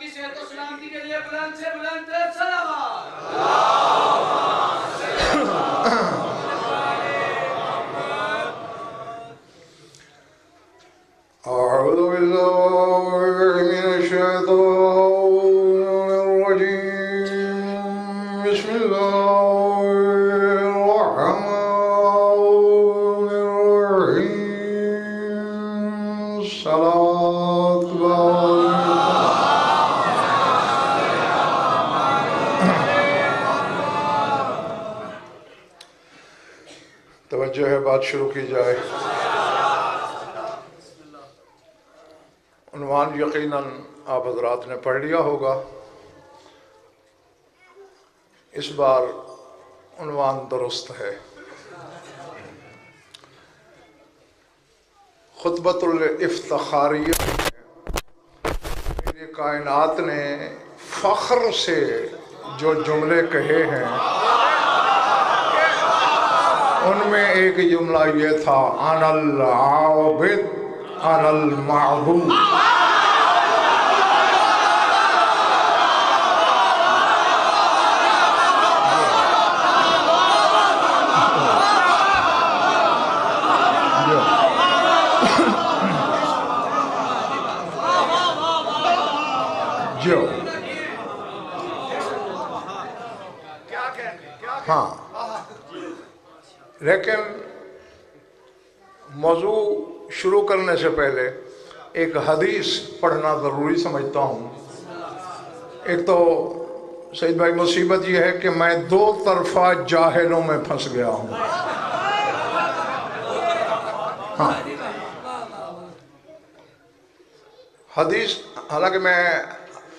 کی صحت و سلامتی کے لیے بلند سے بلند صلوات۔ أعوذ بالله من الشيطان الرجيم بسم الله الرحمن الرحيم صلاة توجہ ہے، بات شروع کی جائے۔ عنوان یقیناً آپ حضرات نے پڑھ لیا ہوگا۔ اس بار عنوان درست ہے۔ خطبۃ الافتخاریہ میرے کائنات نے فخر سے جو جملے کہے ہیں ان میں ایک جملہ یہ تھا، انا العابد انا المعبود۔ ہاں، لیکن موضوع شروع کرنے سے پہلے ایک حدیث پڑھنا ضروری سمجھتا ہوں۔ ایک تو سید بھائی مصیبت یہ ہے کہ میں دو طرفہ جاہلوں میں پھنس گیا ہوں۔ ہاں، حدیث حالانکہ میں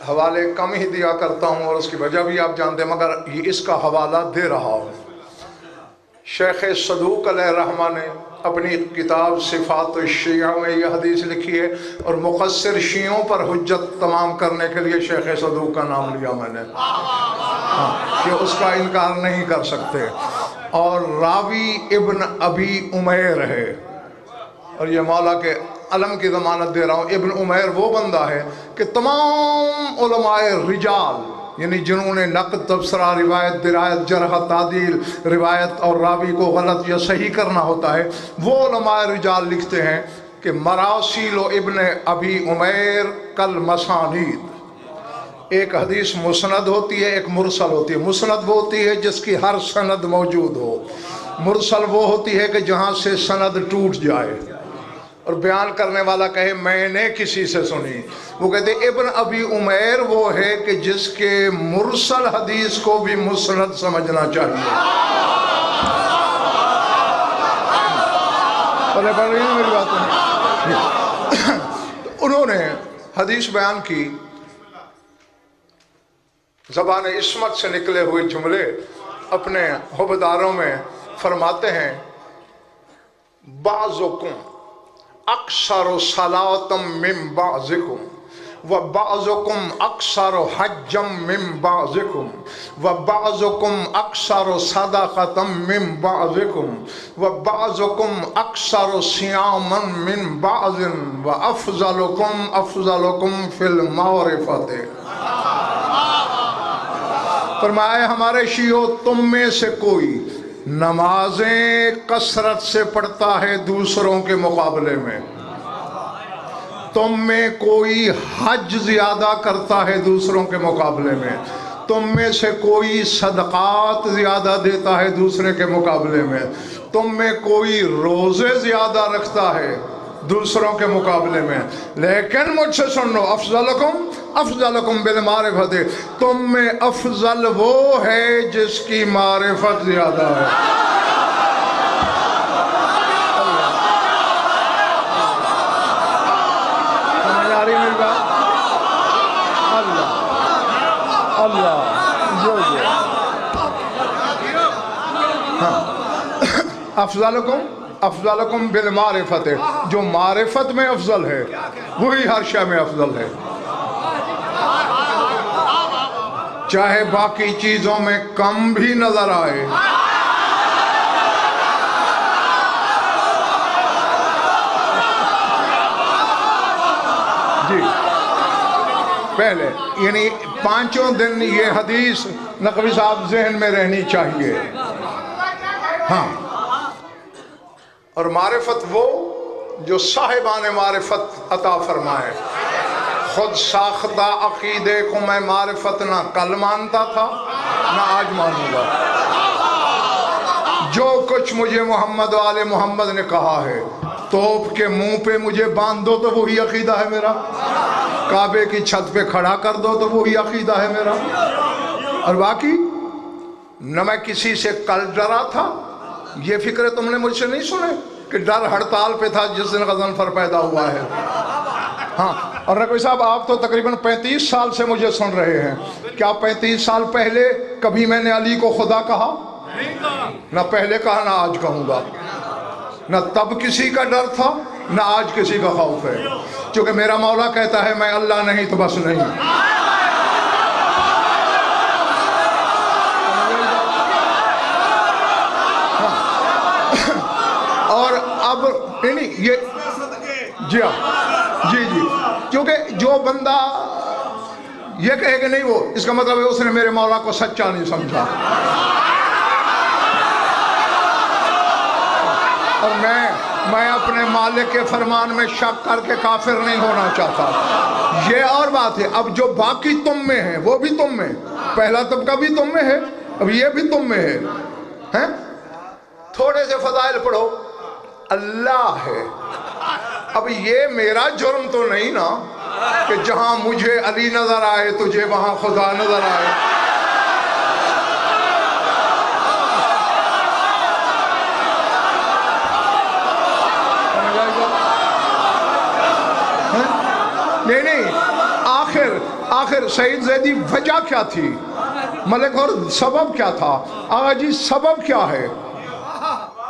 حوالے کم ہی دیا کرتا ہوں اور اس کی وجہ بھی آپ جانتے ہیں، مگر اس کا حوالہ دے رہا ہوں۔ شیخ صدوق علیہ الرحمہ نے اپنی کتاب صفات الشیعہ میں یہ حدیث لکھی ہے، اور مقصر شیعوں پر حجت تمام کرنے کے لیے شیخ صدوق کا نام لیا میں نے، کہ اس کا انکار نہیں کر سکتے۔ اور راوی ابن ابی عمیر ہے، اور یہ مولا کے علم کی ضمانت دے رہا ہوں۔ ابن عمیر وہ بندہ ہے کہ تمام علماء رجال، یعنی جنہوں نے نقد، تبصرہ، روایت، درایت، جرح، تعدیل، روایت اور راوی کو غلط یا صحیح کرنا ہوتا ہے، وہ علماء رجال لکھتے ہیں کہ مراسیل ابن ابی عمیر کل مسانید۔ ایک حدیث مسند ہوتی ہے، ایک مرسل ہوتی ہے۔ مسند وہ ہوتی ہے جس کی ہر سند موجود ہو، مرسل وہ ہوتی ہے کہ جہاں سے سند ٹوٹ جائے اور بیان کرنے والا کہے میں نے کسی سے سنی۔ وہ کہتے ہیں ابن ابی عمیر وہ ہے کہ جس کے مرسل حدیث کو بھی مسند سمجھنا چاہیے۔ پڑھ رہی ہیں میری بات؟ انہوں نے حدیث بیان کی، زبان عصمت سے نکلے ہوئے جملے اپنے حبداروں میں فرماتے ہیں، بعضکم اکثر صلاۃ من بعضکم وبعضکم اکثر حجا من بعضکم وبعضکم اکثر صدقۃ من بعضکم وبعضکم اکثر صیاما من بعض وافضلکم افضلکم فی المعرفۃ۔ فرمایا ہمارے شیعو، تم میں سے کوئی نمازیں کثرت سے پڑھتا ہے دوسروں کے مقابلے میں، تم میں کوئی حج زیادہ کرتا ہے دوسروں کے مقابلے میں، تم میں سے کوئی صدقات زیادہ دیتا ہے دوسرے کے مقابلے میں، تم میں کوئی روزے زیادہ رکھتا ہے دوسروں کے مقابلے میں، لیکن مجھ سے سن لو، افضلکم بالمعرفت، تم میں افضل وہ ہے جس کی معرفت زیادہ ہے۔ سمجھ آ رہی میری بات؟ اللہ جو افضلکم بالمعرفت، جو معرفت میں افضل ہے وہی ہر شے میں افضل ہے، چاہے باقی چیزوں میں کم بھی نظر آئے۔ جی پہلے یعنی 5 دن یہ حدیث نقوی صاحب ذہن میں رہنی چاہیے. ہاں، اور معرفت وہ جو صاحبان معرفت عطا فرمائے. خود ساختہ عقیدے کو میں معرفت نہ کل مانتا تھا نہ آج مانوں گا. جو کچھ مجھے محمد و آل محمد نے کہا ہے توپ کے منہ پہ مجھے باندھ دو تو وہی عقیدہ ہے میرا، کعبے کی چھت پہ کھڑا کر دو تو وہی عقیدہ ہے میرا. اور باقی نہ میں کسی سے کل ڈرا تھا، یہ فکر تم نے مجھ سے نہیں سنے کہ ڈر ہڑتال پہ تھا جس دن غضنفر پیدا ہوا ہے. ہاں، اور نقوی صاحب آپ تو تقریباً 35 سال سے مجھے سن رہے ہیں. کیا 35 سال پہلے کبھی میں نے علی کو خدا کہا؟ نہ پہلے کہا نہ آج کہوں گا. نہ تب کسی کا ڈر تھا نہ آج کسی کا خوف ہے، چونکہ میرا مولا کہتا ہے میں اللہ نہیں تو بس نہیں. اور اب یہ جی ہاں جی کیونکہ جو بندہ یہ کہے کہ نہیں وہ، اس کا مطلب ہے اس نے میرے مولا کو سچا نہیں سمجھا. اور میں اپنے مالک کے فرمان میں شک کر کے کافر نہیں ہونا چاہتا. یہ اور بات ہے. اب جو باقی تم میں ہے وہ بھی تم میں، پہلا طبقہ بھی تم میں ہے، اب یہ بھی تم میں ہے. تھوڑے سے فضائل پڑھو، اللہ ہے. اب یہ میرا جرم تو نہیں نا کہ جہاں مجھے علی نظر آئے تجھے وہاں خدا نظر آئے. نہیں آخر سعید زیدی وجہ کیا تھی ملک، اور سبب کیا تھا؟ آقا جی سبب کیا ہے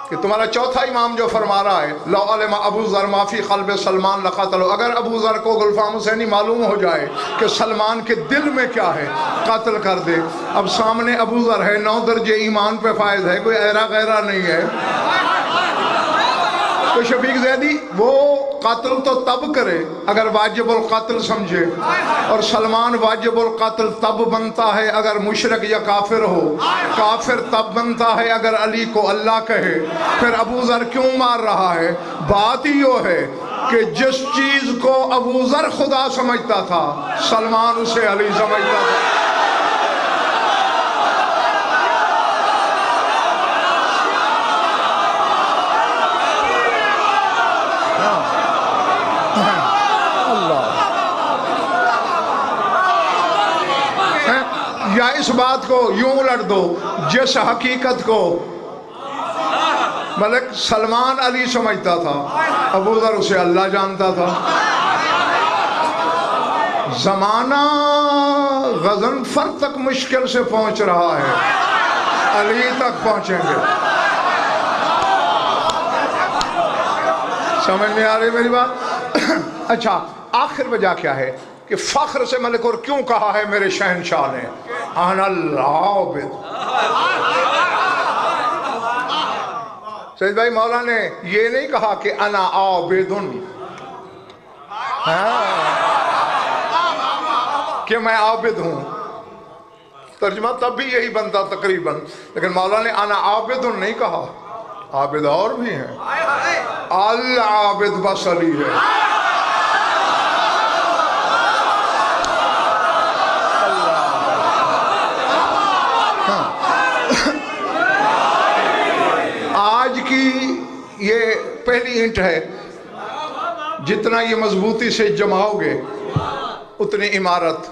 کہ تمہارا چوتھا امام جو فرما رہا ہے لو علم ابو ذر ما فی قلب سلمان لقتلوا، اگر ابو ذر کو گلفام حسینی معلوم ہو جائے کہ سلمان کے دل میں کیا ہے قتل کر دے. اب سامنے ابو ذر ہے، 9 درجے ایمان پہ فائز ہے، کوئی ایرا غیرہ نہیں ہے. تو شفیق زیدی وہ قتل تو تب کرے اگر واجب القتل سمجھے، اور سلمان واجب القتل تب بنتا ہے اگر مشرک یا کافر ہو، کافر تب بنتا ہے اگر علی کو اللہ کہے. پھر ابو ذر کیوں مار رہا ہے؟ بات یہ ہے کہ جس چیز کو ابو ذر خدا سمجھتا تھا سلمان اسے علی سمجھتا تھا. یا اس بات کو یوں الٹ دو، جس حقیقت کو ملک سلمان علی سمجھتا تھا ابو ذر اسے اللہ جانتا تھا. زمانہ غضنفر تک مشکل سے پہنچ رہا ہے، علی تک پہنچیں گے. سمجھ میں آ رہی میری بات؟ اچھا، آخر وجہ کیا ہے کہ فخر سے ملک اور کیوں کہا ہے میرے شہنشاہ نے انا العابد؟ سید بھائی مولا نے یہ نہیں کہا کہ انا عابدن، کہ میں عابد ہوں. ترجمہ تب بھی یہی بنتا تقریباً، لیکن مولا نے انا عابدن نہیں کہا. عابد اور بھی ہیں، العابد بس علی ہے. آج کی یہ پہلی ہنٹ ہے، جتنا یہ مضبوطی سے جماؤ گے اتنی عمارت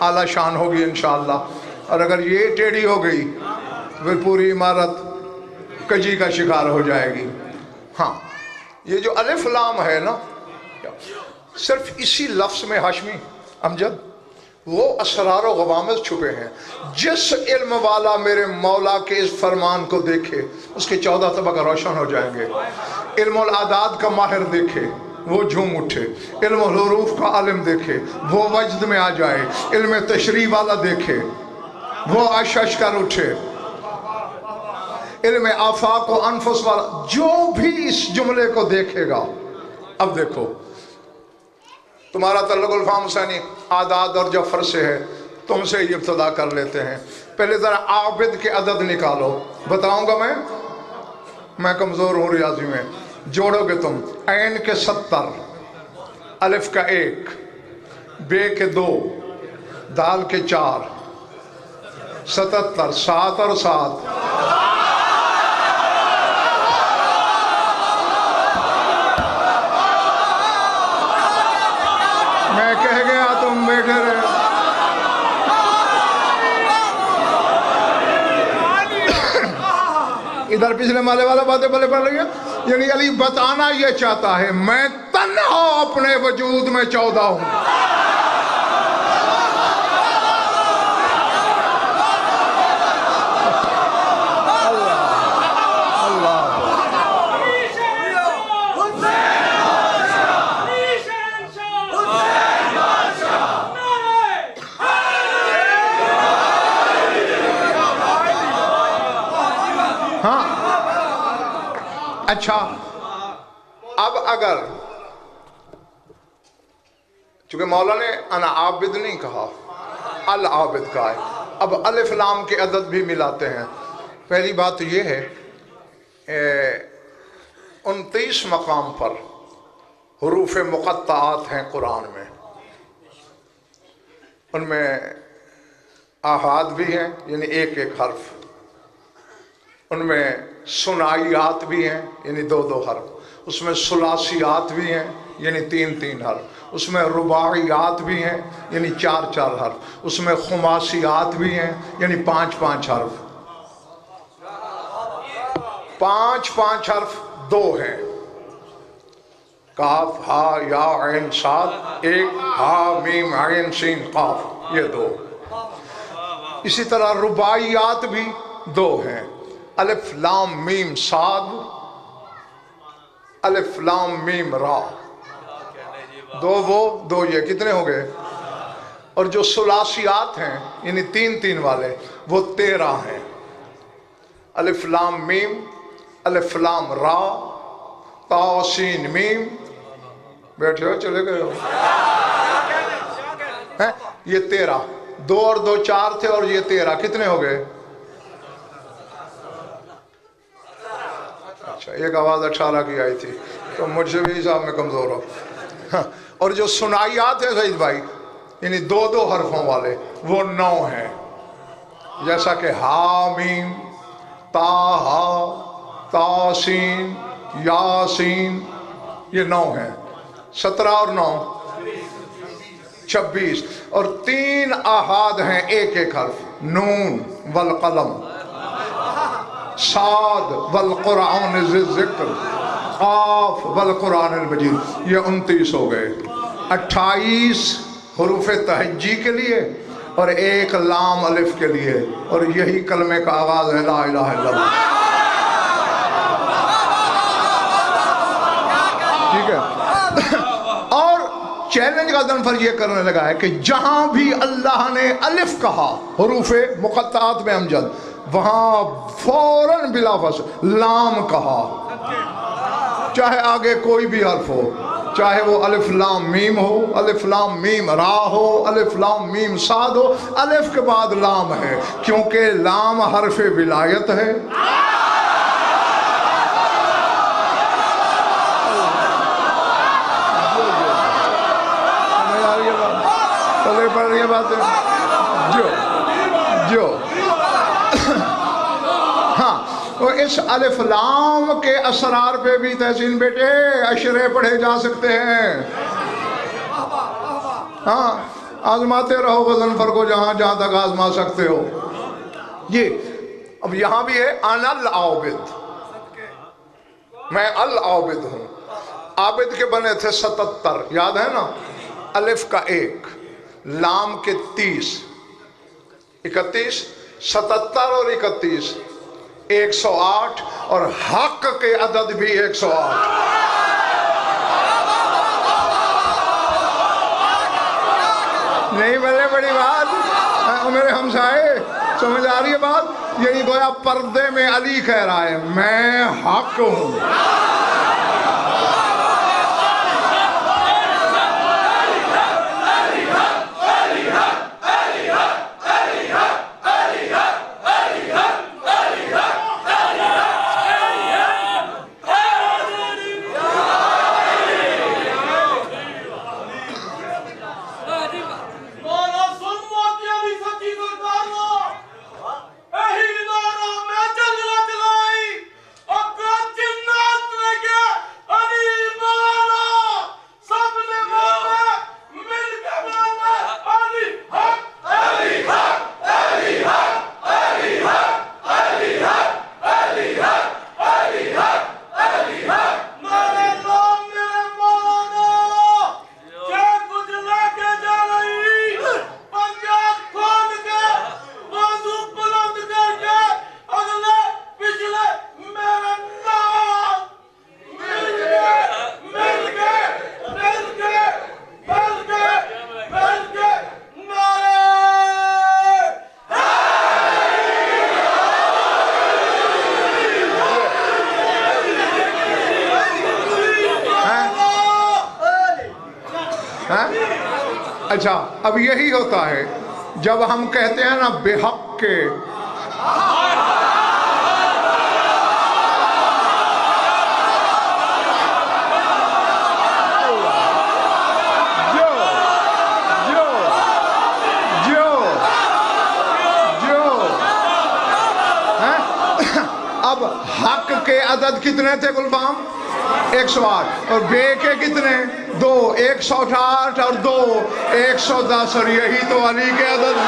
اعلیٰ شان ہوگی انشاءاللہ. اور اگر یہ ٹیڑھی ہو گئی پھر پوری عمارت کجی کا شکار ہو جائے گی. ہاں، یہ جو الف لام ہے نا، صرف اسی لفظ میں ہاشمی امجد وہ اسرار و غوامض چھپے ہیں. جس علم والا میرے مولا کے اس فرمان کو دیکھے اس کے 14 طبقہ روشن ہو جائیں گے. علم الاعداد کا ماہر دیکھے وہ جھوم اٹھے، علم الحروف کا عالم دیکھے وہ وجد میں آ جائے، علم تشریح والا دیکھے وہ عش کر اٹھے، علم آفاق و انفس والا جو بھی اس جملے کو دیکھے گا. اب دیکھو تمہارا تعلق الفام حسینی عادات اور جعفر سے ہے، تم سے ہی ابتدا کر لیتے ہیں۔ پہلے ذرا عابد کے عدد نکالو، بتاؤں گا میں کمزور ہوں ریاضی میں، جوڑو گے تم۔ عین کے 70، الف کا 1، بے کے 2، دال کے 4، 77، 7 اور 7۔ میں کہہ گیا تم بیٹھے رہے۔ ادھر پچھلے مالے والا باتیں بلے پڑ رہی ہیں، یعنی علی بتانا یہ چاہتا ہے میں تنہا اپنے وجود میں 14 ہوں۔ اچھا، اب اگر چونکہ مولا نے انا عابد نہیں کہا، العابد کہا ہے، اب الف لام کے عدد بھی ملاتے ہیں۔ پہلی بات یہ ہے 29 مقام پر حروف مقطعات ہیں قرآن میں، ان میں آحاد بھی ہیں یعنی ایک ایک حرف، ان میں ثنائیات بھی ہیں یعنی 2 حرف، اس میں ثلاثیات بھی ہیں یعنی 3 حرف، اس میں رباعیات بھی ہیں یعنی 4 حرف، اس میں خماسیات بھی ہیں یعنی 5 حرف۔ 5 حرف 2 ہیں، کاف ہا یا عین صاد، ایک ہا میم عین سین قاف، یہ 2۔ اسی طرح رباعیات بھی 2 ہیں، الف لام میم صاد، الف لام میم را، 2 وہ 2 یہ، کتنے ہو گئے؟ اور جو ثلاثیات ہیں یعنی 3 والے وہ 13 ہیں، الف لام میم، الف لام را، تا سین میم، بیٹھے ہو چلے گئے ہو، یہ 13، 2 اور 2 4 تھے اور یہ 13، کتنے ہو گئے؟ اچھا، ایک آواز 18 کی آئی تھی تو مجھ سے بھی حساب میں کمزور ہو۔ اور جو ثنائیات ہیں سعید بھائی یعنی 2 حرفوں والے وہ 9 ہیں، جیسا کہ ہا میم، تا ہا، تا سین، یا سین، یہ 9 ہیں۔ 17 اور 9 26، اور 3 آحاد ہیں ایک ایک حرف، نون والقلم، صاد والقرآن ذی الذکر، قاف والقرآن المجید، یہ 29 ہو گئے۔ 28 حروف تہجی کے لیے اور 1 لام الف کے لیے، اور یہی کلمے کا آغاز ہے لا الہ الا اللہ، ٹھیک ہے؟ اور چیلنج کا دنفر یہ کرنے لگا ہے کہ جہاں بھی اللہ نے الف کہا حروف مقطعات میں امجد، وہاں فوراً بلا فاصلہ لام کہا، چاہے آگے کوئی بھی حرف ہو، چاہے وہ الف لام میم ہو، الف لام میم را ہو، الف لام میم صاد ہو، الف کے بعد لام ہے کیونکہ لام حرف ولایت ہے۔ پڑھ رہی ہے باتیں جو ہاں، اور اس الف لام کے اسرار پہ بھی تحسین بیٹے اشرے پڑھے جا سکتے ہیں۔ ہاں، آزماتے رہو غضنفر کو جہاں جہاں تک آزما سکتے ہو۔ یہ اب یہاں بھی ہے انا العابد، میں العابد ہوں۔ عابد کے بنے تھے 77، یاد ہے نا؟ الف کا 1، لام کے 30، 31، 77 اور 31، 108، اور حق کے عدد بھی 108۔ نہیں بڑے بڑی بات میرے ہمسائے، سمجھ آ رہی ہے بات؟ یہی گویا پردے میں علی کہہ رہا ہے میں حق ہوں۔ ہاں؟ اچھا اب یہی ہوتا ہے جب ہم کہتے ہیں نا بے حق کے اب حق کے عدد کتنے تھے گلفام 108 اور بے کے کتنے 2 108 اور 2 110 اور یہی تو علی کے عدد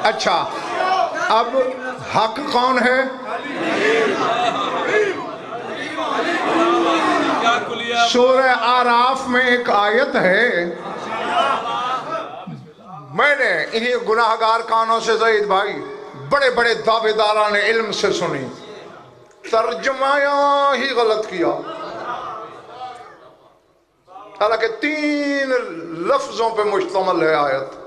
اچھا اب حق کون ہے سورہ اعراف میں ایک آیت ہے میں نے انہی گناہگار کانوں سے زید بھائی بڑے بڑے دعوے داران علم سے سنی ترجمہ ہی غلط کیا حالانکہ 3 لفظوں پہ مشتمل ہے آیت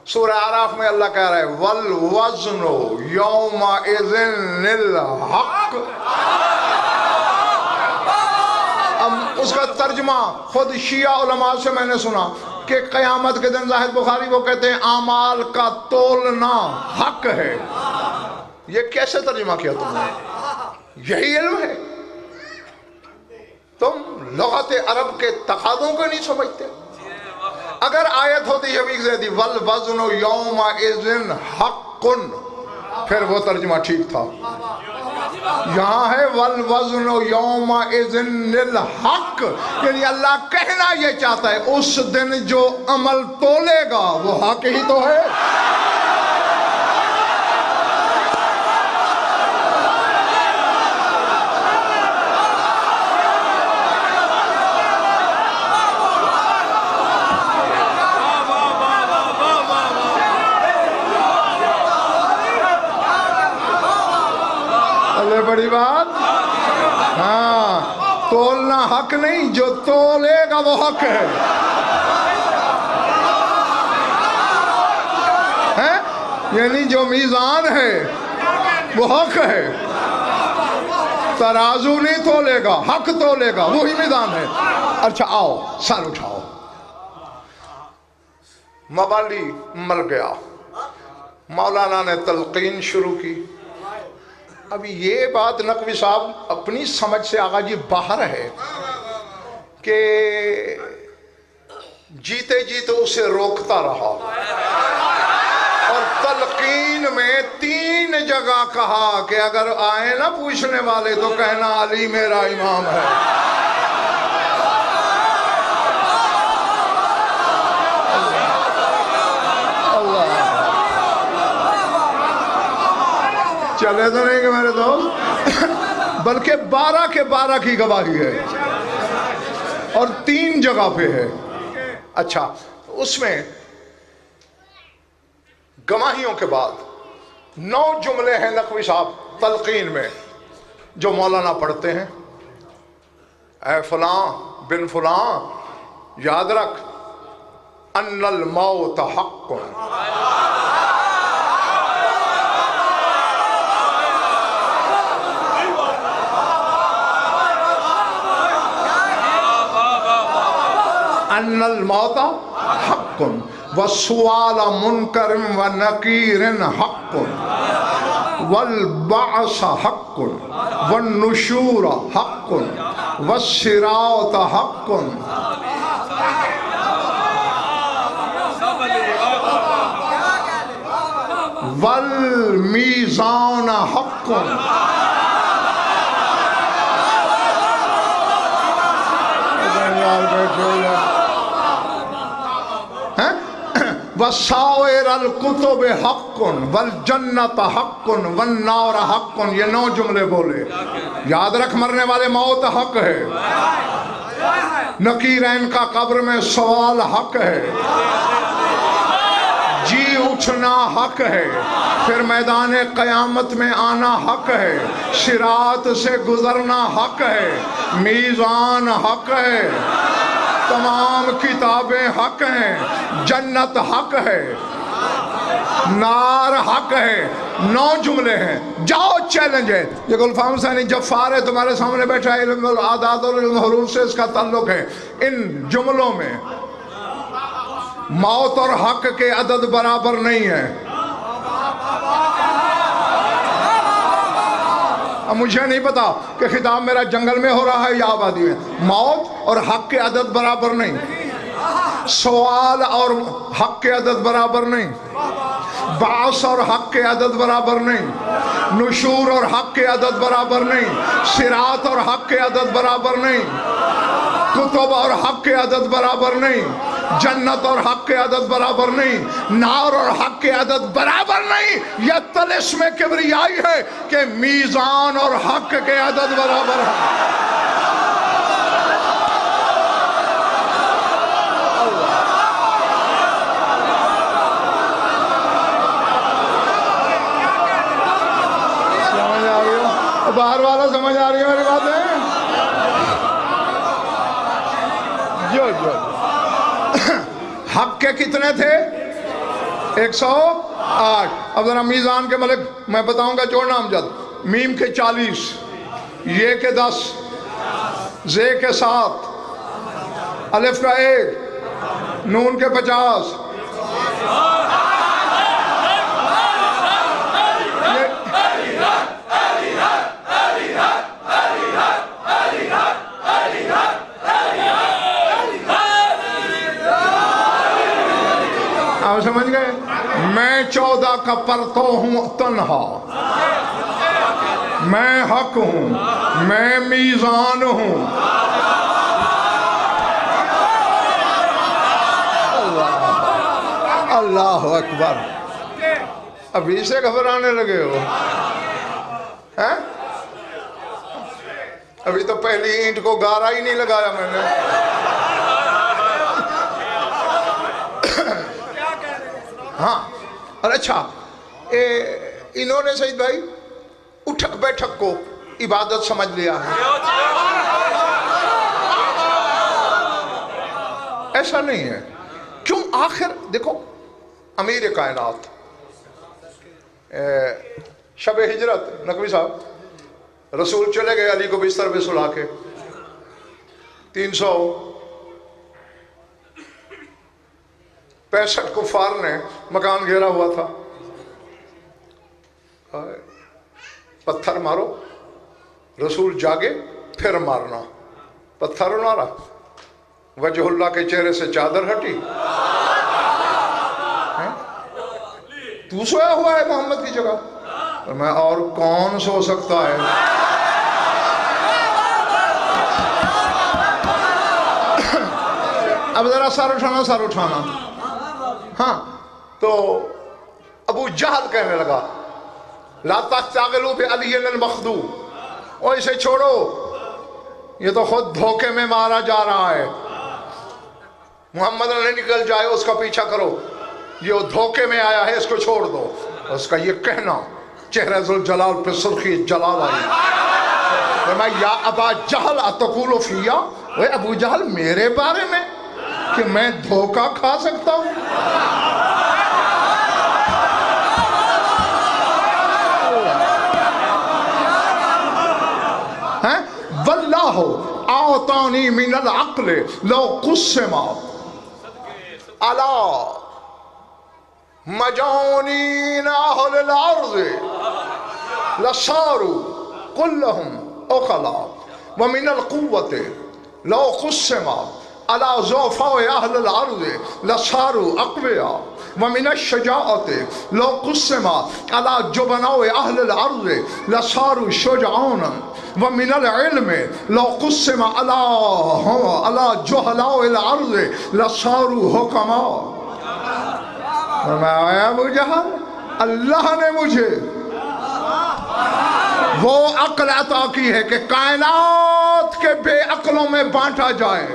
سورہ اعراف میں اللہ کہہ رہا ہے وَالْوَزْنُ يَوْمَئِذٍ الْحَقِّ اب اس کا ترجمہ خود شیعہ علماء سے میں نے سنا کہ قیامت کے دن زاہد بخاری وہ کہتے ہیں اعمال کا تولنا حق ہے یہ کیسے ترجمہ کیا تم نے یہی علم ہے تم لغت عرب کے تقاضوں کو نہیں سمجھتے اگر آیت ہوتی شفیق زیدی وَالْوَزْنُ يَوْمَئِذٍ حَقٌّ پھر وہ ترجمہ ٹھیک تھا یہاں ہے وَالْوَزْنُ يَوْمَئِذٍ الْحَقِّ یعنی اللہ کہنا یہ چاہتا ہے اس دن جو عمل تولے گا وہ حق ہی تو ہے بڑی بات ہاں تولنا حق نہیں جو تولے گا وہ حق ہے یعنی جو میزان ہے وہ حق ہے ترازو نہیں تولے گا حق تولے گا وہی میزان ہے اچھا آؤ سر اٹھاؤ موالی مر گیا مولانا نے تلقین شروع کی ابھی یہ بات نقوی صاحب اپنی سمجھ سے آغا جی باہر ہے کہ جیتے جیتے اسے روکتا رہا اور تلقین میں 3 جگہ کہا کہ اگر آئے نہ پوچھنے والے تو کہنا علی میرا امام ہے چلے تو نہیں کہ میرے دوست بلکہ 12 کے 12 کی گواہی ہے اور 3 جگہ پہ ہے اچھا اس میں گواہیوں کے بعد 9 جملے ہیں نقوی صاحب تلقین میں جو مولانا پڑھتے ہیں اے فلاں بن فلاں یاد رکھ ان الموت حق ان الموت حق والسؤال منکر ونکیر حق والبعث حق والنشور حق والصراط حق والمیزان حق وسائر الکتب حق والجنت حق والنار حق یہ 9 جملے بولے یاد رکھ مرنے والے موت حق ہے نکیرین کا قبر میں سوال حق ہے بچنا حق ہے، پھر میدان قیامت میں آنا حق ہے، صراط سے گزرنا حق ہے، میزان حق ہے، تمام کتابیں حق ہیں، جنت حق ہے، نار حق ہے۔ 9 جملے ہیں، جاؤ چیلنج ہے۔ یہ گلفام ثانی جفار ہے تمہارے سامنے بیٹھا ہے، علم العادات اور علم حروف سے اس کا تعلق ہے۔ ان جملوں میں موت اور حق کے عدد برابر نہیں ہے۔ اب مجھے نہیں پتا کہ خطاب میرا جنگل میں ہو رہا ہے یا آبادی میں۔ موت اور حق کے عدد برابر نہیں، سوال اور حق کے عدد برابر نہیں، بعث اور حق کے عدد برابر نہیں، نشور اور حق کے عدد برابر نہیں، صراط اور حق کے عدد برابر نہیں، کتب اور حق کے عدد برابر نہیں، جنت اور حق کے عدد برابر نہیں، نار اور حق کے عدد برابر نہیں۔ یہ طلسم کبریائی ہے کہ میزان اور حق کے عدد برابر ہے۔ باہر والا سمجھ آ رہی ہے میری باتیں؟ جو حق کے کتنے تھے؟ 108۔ اب ذرا میزان کے ملک میں بتاؤں گا، جوڑنا امجد۔ میم کے 40، یہ کے 10، زے کے 7، الف کا 1، نون کے 50۔ آپ سمجھ گئے؟ میں 14 کا پرتو ہوں تنہا، میں حق ہوں، میں میزان ہوں۔ اللہ اکبر۔ ابھی سے گھبرانے لگے ہو؟ ابھی تو پہلی اینٹ کو گارا ہی نہیں لگایا میں نے۔ ہاں، اور اچھا انہوں نے سعید بھائی اٹھک بیٹھک کو عبادت سمجھ لیا ہے۔ ایسا نہیں ہے۔ کیوں؟ آخر دیکھو، امیر کائنات شب ہجرت، نقوی صاحب رسول چلے گئے علی کو بستر پہ سلا کے، 365 کفار نے مکان گھیرا ہوا تھا۔ پتھر مارو، رسول جاگے پھر مارنا، پتھر مارا، وجہ اللہ کے چہرے سے چادر ہٹی۔ تو سویا ہوا ہے محمد کی جگہ؟ میں اور کون سو سکتا ہے؟ اب ذرا سر اٹھانا۔ ہاں، تو ابو جہل کہنے لگا لا تستعجلوا بعلی المخدوع، اور اسے چھوڑو، یہ تو خود دھوکے میں مارا جا رہا ہے، محمد علی نکل جائے اس کا پیچھا کرو، یہ دھوکے میں آیا ہے، اس کو چھوڑ دو۔ اس کا یہ کہنا چہرہ ذوالجلال پہ سرخی جلال آئی۔ میں یا ابا جہل اتقول فیا، وہ ابو جہل میرے بارے میں کہ میں دھوکہ کھا سکتا ہوں؟ واللہ اعطانی من العقل لو قسم علی مجانین اہل الارض لصاروا كلهم عقلاء ومن القوة لو قسم على ضعفاء اہل الارض لصاروا اقویاء ومن الشجاعة لو قسم على جبناء اہل الارض لصاروا شجعانا ومن العلم لو قسم على جہلاء الارض لصاروا حکماء۔ میں ابو جہل، اللہ نے مجھے وہ عقل عطا کی ہے کہ کائنات کے بے عقلوں میں بانٹا جائے،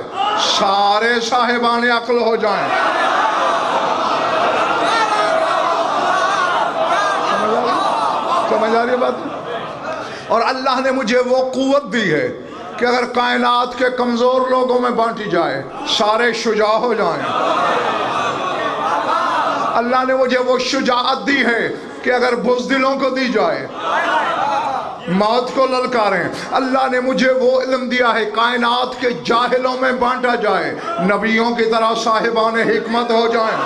سارے صاحبان عقل ہو جائیں۔ سمجھ آ رہی ہے بات؟ اور اللہ نے مجھے وہ قوت دی ہے کہ اگر کائنات کے کمزور لوگوں میں بانٹی جائے سارے شجاع ہو جائیں۔ اللہ نے مجھے وہ شجاعت دی ہے کہ اگر بزدلوں کو دی جائے موت کو للکاریں۔ اللہ نے مجھے وہ علم دیا ہے کائنات کے جاہلوں میں بانٹا جائے نبیوں کی طرح صاحبان حکمت ہو جائیں۔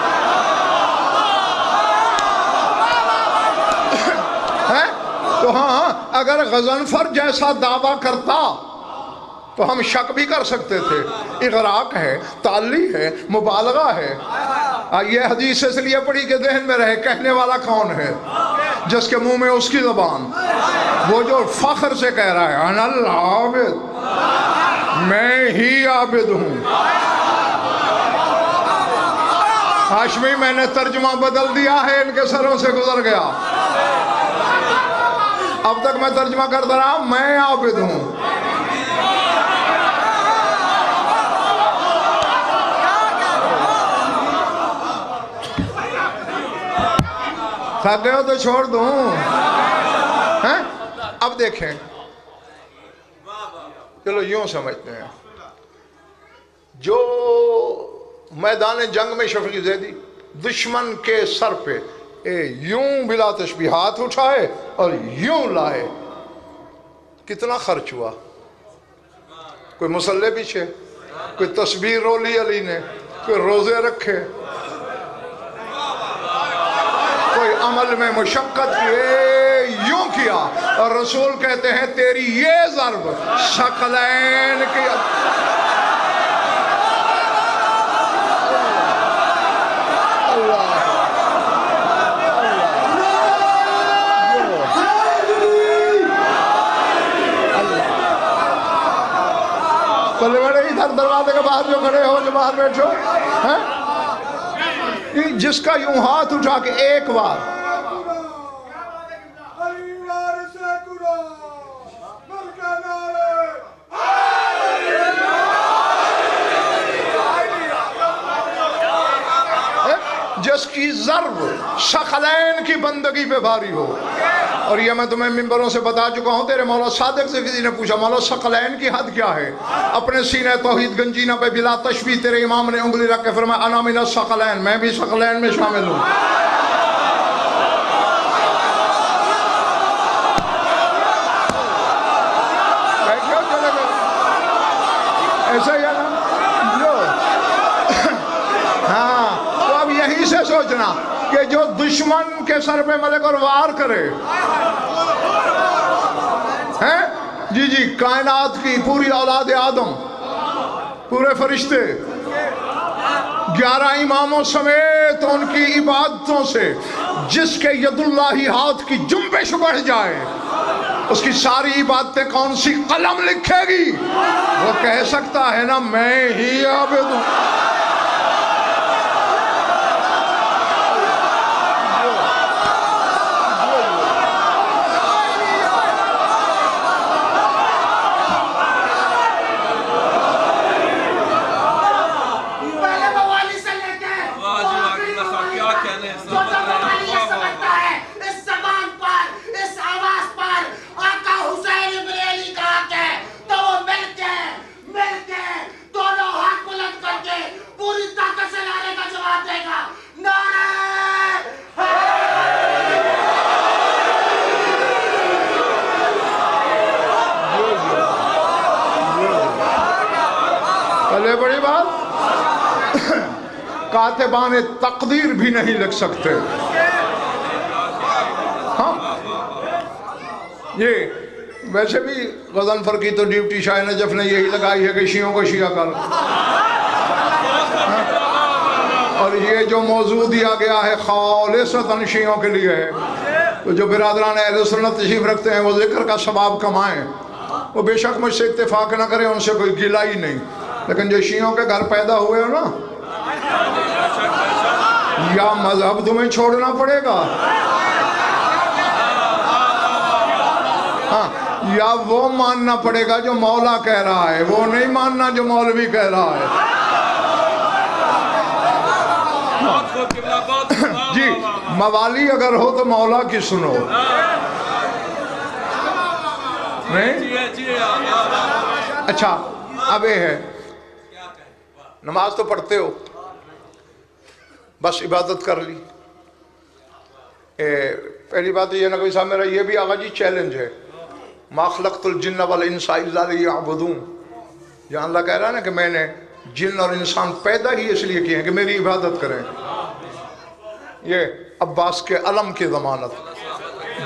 تو ہاں اگر غضنفر جیسا دعویٰ کرتا تو ہم شک بھی کر سکتے تھے، اغراق ہے، تعلی ہے، مبالغہ ہے۔ یہ حدیث اس لیے پڑھی کہ ذہن میں رہے کہنے والا کون ہے، جس کے منہ میں اس کی زبان، وہ جو فخر سے کہہ رہا ہے انا العابد، میں ہی عابد ہوں۔ ہاشمی میں نے ترجمہ بدل دیا ہے، ان کے سروں سے گزر گیا۔ اب تک میں ترجمہ کرتا رہا میں عابد ہوں۔ تھک گئے ہو تو چھوڑ دوں۔ اب دیکھیں، چلو یوں سمجھتے ہیں، جو میدان جنگ میں شفیع زیدی دشمن کے سر پہ یوں بلا تشبیہات اٹھائے اور یوں لائے، کتنا خرچ ہوا؟ کوئی مسلح پیچھے، کوئی تسبیح رولی علی نے، کوئی روزے رکھے، کوئی عمل میں مشقت کیے، یوں کیا۔ اور رسول کہتے ہیں تیری یہ ضرب ثقلین کی چلے بڑے ادھر دروازے کے باہر جو کھڑے ہو جو باہر بیٹھو، جس کا یوں ہاتھ اٹھا کے ایک بار جس کی ضرب ثقلین کی بندگی پہ بھاری ہو۔ اور یہ میں تمہیں ممبروں سے بتا چکا ہوں، تیرے مولا صادق سے کسی نے پوچھا مولا ثقلین کی حد کیا ہے؟ اپنے سینہ توحید گنجینہ پہ بلا تشبیہ تیرے امام نے انگلی رکھ کے فرمایا انا من الثقلین، میں بھی ثقلین میں شامل ہوں۔ ایسا ہی ہے نا؟ ہاں، تو اب یہیں سے سوچنا کہ جو دشمن کے سر پہ ملک اور وار کرے، جی جی، کائنات کی پوری اولاد آدم، پورے فرشتے، 11 اماموں سمیت ان کی عبادتوں سے جس کے ید اللہ ہاتھ کی جنبش بڑھ جائے، اس کی ساری عبادتیں کون سی قلم لکھے گی؟ وہ کہہ سکتا ہے نا میں ہی عابد ہوں۔ بڑی بات، کاتبان تقدیر بھی نہیں لکھ سکتے۔ ہاں، یہ ویسے بھی غضنفر کی تو ڈیوٹی شاہ نجف نے یہی لگائی ہے کہ شیعوں کو شیعہ کر، اور یہ جو موضوع دیا گیا ہے خالصتاً شیعوں کے لیے ہے، تو جو برادران اہل سنت تشریف رکھتے ہیں وہ ذکر کا ثواب کمائیں، وہ بے شک مجھ سے اتفاق نہ کریں، ان سے کوئی گلہ ہی نہیں، لیکن جو شیعوں کے گھر پیدا ہوئے ہو نا، یا مذہب تمہیں چھوڑنا پڑے گا، ہاں، یا وہ ماننا پڑے گا جو مولا کہہ رہا ہے، وہ نہیں ماننا جو مولوی کہہ رہا ہے۔ جی، موالی اگر ہو تو مولا کی سنو، نہیں؟ اچھا اب یہ ہے نماز تو پڑھتے ہو بس عبادت کر لی. پہلی بات یہ نبی صاحب میرا یہ بھی آقا جی چیلنج ہے ما خلقت الجن والانس الا لیعبدون. جہاں اللہ کہہ رہا ہے نا کہ میں نے جن اور انسان پیدا ہی اس لیے کیے ہیں کہ میری عبادت کریں. یہ عباس کے علم کی ضمانت.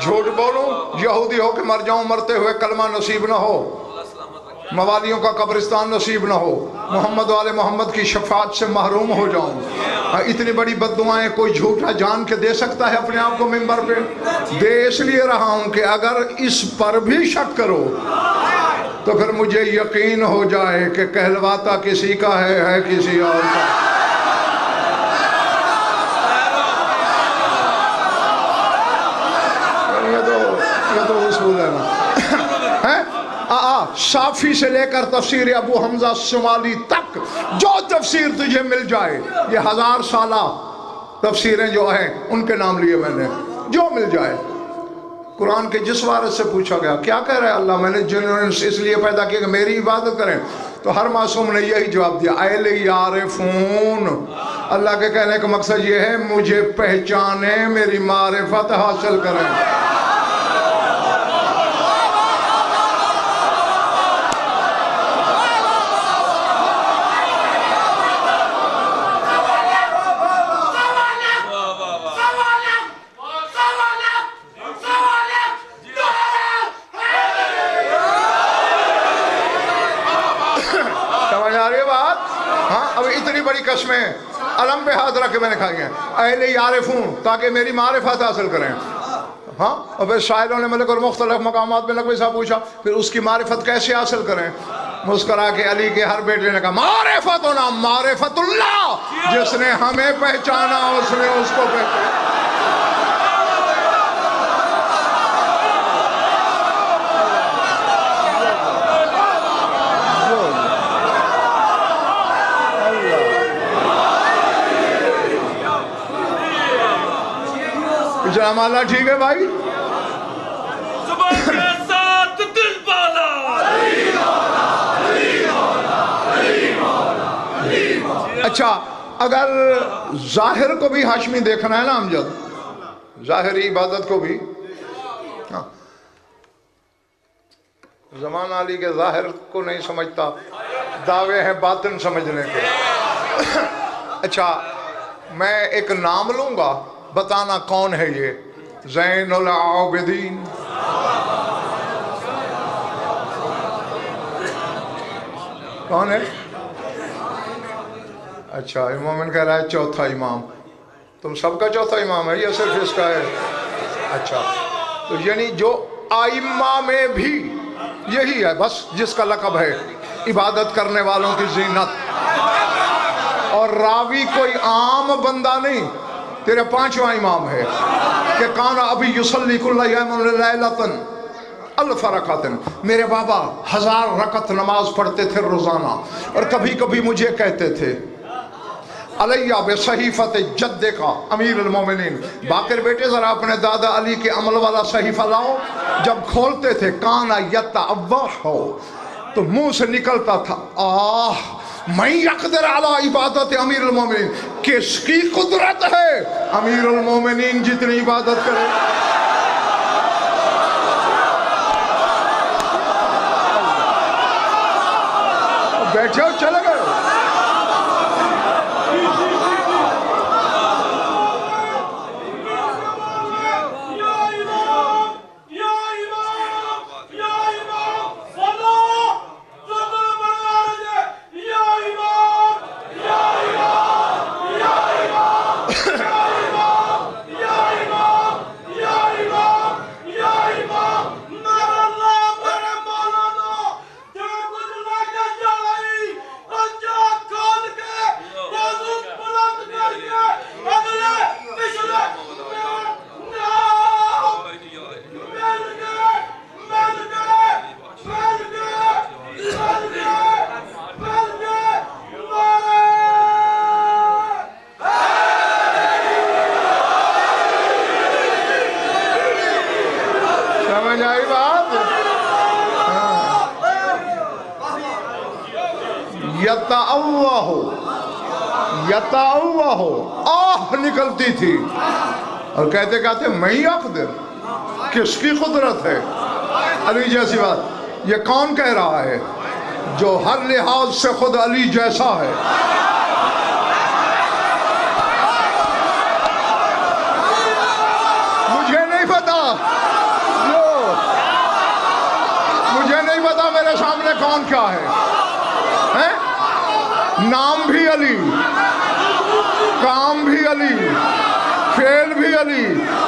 جھوٹ بولوں یہودی ہو کہ مر جاؤں مرتے ہوئے کلمہ نصیب نہ ہو, موالیوں کا قبرستان نصیب نہ ہو, محمد والے محمد کی شفاعت سے محروم ہو جاؤں. اتنی بڑی بد دعائیں کوئی جھوٹا جان کے دے سکتا ہے اپنے آپ کو ممبر پہ؟ دے اس لیے رہا ہوں کہ اگر اس پر بھی شک کرو تو پھر مجھے یقین ہو جائے کہ کہلواتا کسی کا ہے کسی اور کا. یہ تو اصول ہے نا. صافی سے لے کر تفسیر ابو حمزہ شمالی تک جو تفسیر تجھے مل جائے, یہ 1000 سالہ تفسیریں جو ہیں ان کے نام لیے میں نے, جو مل جائے. قرآن کے جس وارث سے پوچھا گیا کیا کہہ رہے اللہ, میں نے جنہوں اس لیے پیدا کیا کہ میری عبادت کریں, تو ہر معصوم نے یہی جواب دیا اے یعرفون. اللہ کے کہنے کا مقصد یہ ہے مجھے پہچانیں, میری معرفت حاصل کریں. قسمیں علم پہ ہاتھ رکھ کے میں نے کھائی ہیں اہل یعرفون تاکہ میری معرفت حاصل کریں. ہاں اور پھر شاعروں نے ملک اور مختلف مقامات میں نقوی صاحب پوچھا پھر اس کی معرفت کیسے حاصل کریں؟ مسکرا کے علی کے ہر بیٹے نے کہا معرفت ہونا معرفت اللہ, جس نے ہمیں پہچانا اس نے اس کو پہچانا. جامالہ ٹھیک ہے بھائی؟ زبان کے ساتھ دل بالا. اچھا اگر ظاہر کو بھی ہاشمی دیکھنا ہے نا امجد, ظاہری عبادت کو بھی, زمان علی کے ظاہر کو نہیں سمجھتا, دعوے ہیں باطن سمجھنے کے. اچھا میں ایک نام لوں گا, بتانا کون ہے یہ. زین العابدین, کون ہے؟ اچھا امام کہہ رہا ہے چوتھا امام. تم سب کا چوتھا امام ہے یا صرف اس کا ہے؟ اچھا تو یعنی جو آئمہ میں بھی یہی ہے بس جس کا لقب ہے عبادت کرنے والوں کی زینت, اور راوی کوئی عام بندہ نہیں. تیرے 5واں امام ہے کہ کان ابی یصلی کل یوم لیلۃ الف رکعت. میرے بابا 1000 رکعت نماز پڑھتے تھے روزانہ, اور کبھی کبھی مجھے کہتے تھے علیہ بصحیفۃ جد کا امیر المومنین, باقر بیٹے ذرا اپنے دادا علی کے عمل والا صحیفہ لاؤ. جب کھولتے تھے کانا یتعوہ ہو تو منہ سے نکلتا تھا آہ میں یقدر علی عبادت امیر المومنین, کس کی قدرت ہے امیر المومنین جتنی عبادت کرے. بیٹھے ہو چلے گئے. یتعوہ آہ نکلتی تھی اور کہتے کہتے میں ہی اقدر، کس کی قدرت ہے؟ علی جیسی بات یہ کون کہہ رہا ہے؟ جو ہر لحاظ سے خود علی جیسا ہے۔ مجھے نہیں پتا میرے سامنے کون کیا ہے؟ نام بھی علی، کام بھی علی، فعل بھی علی،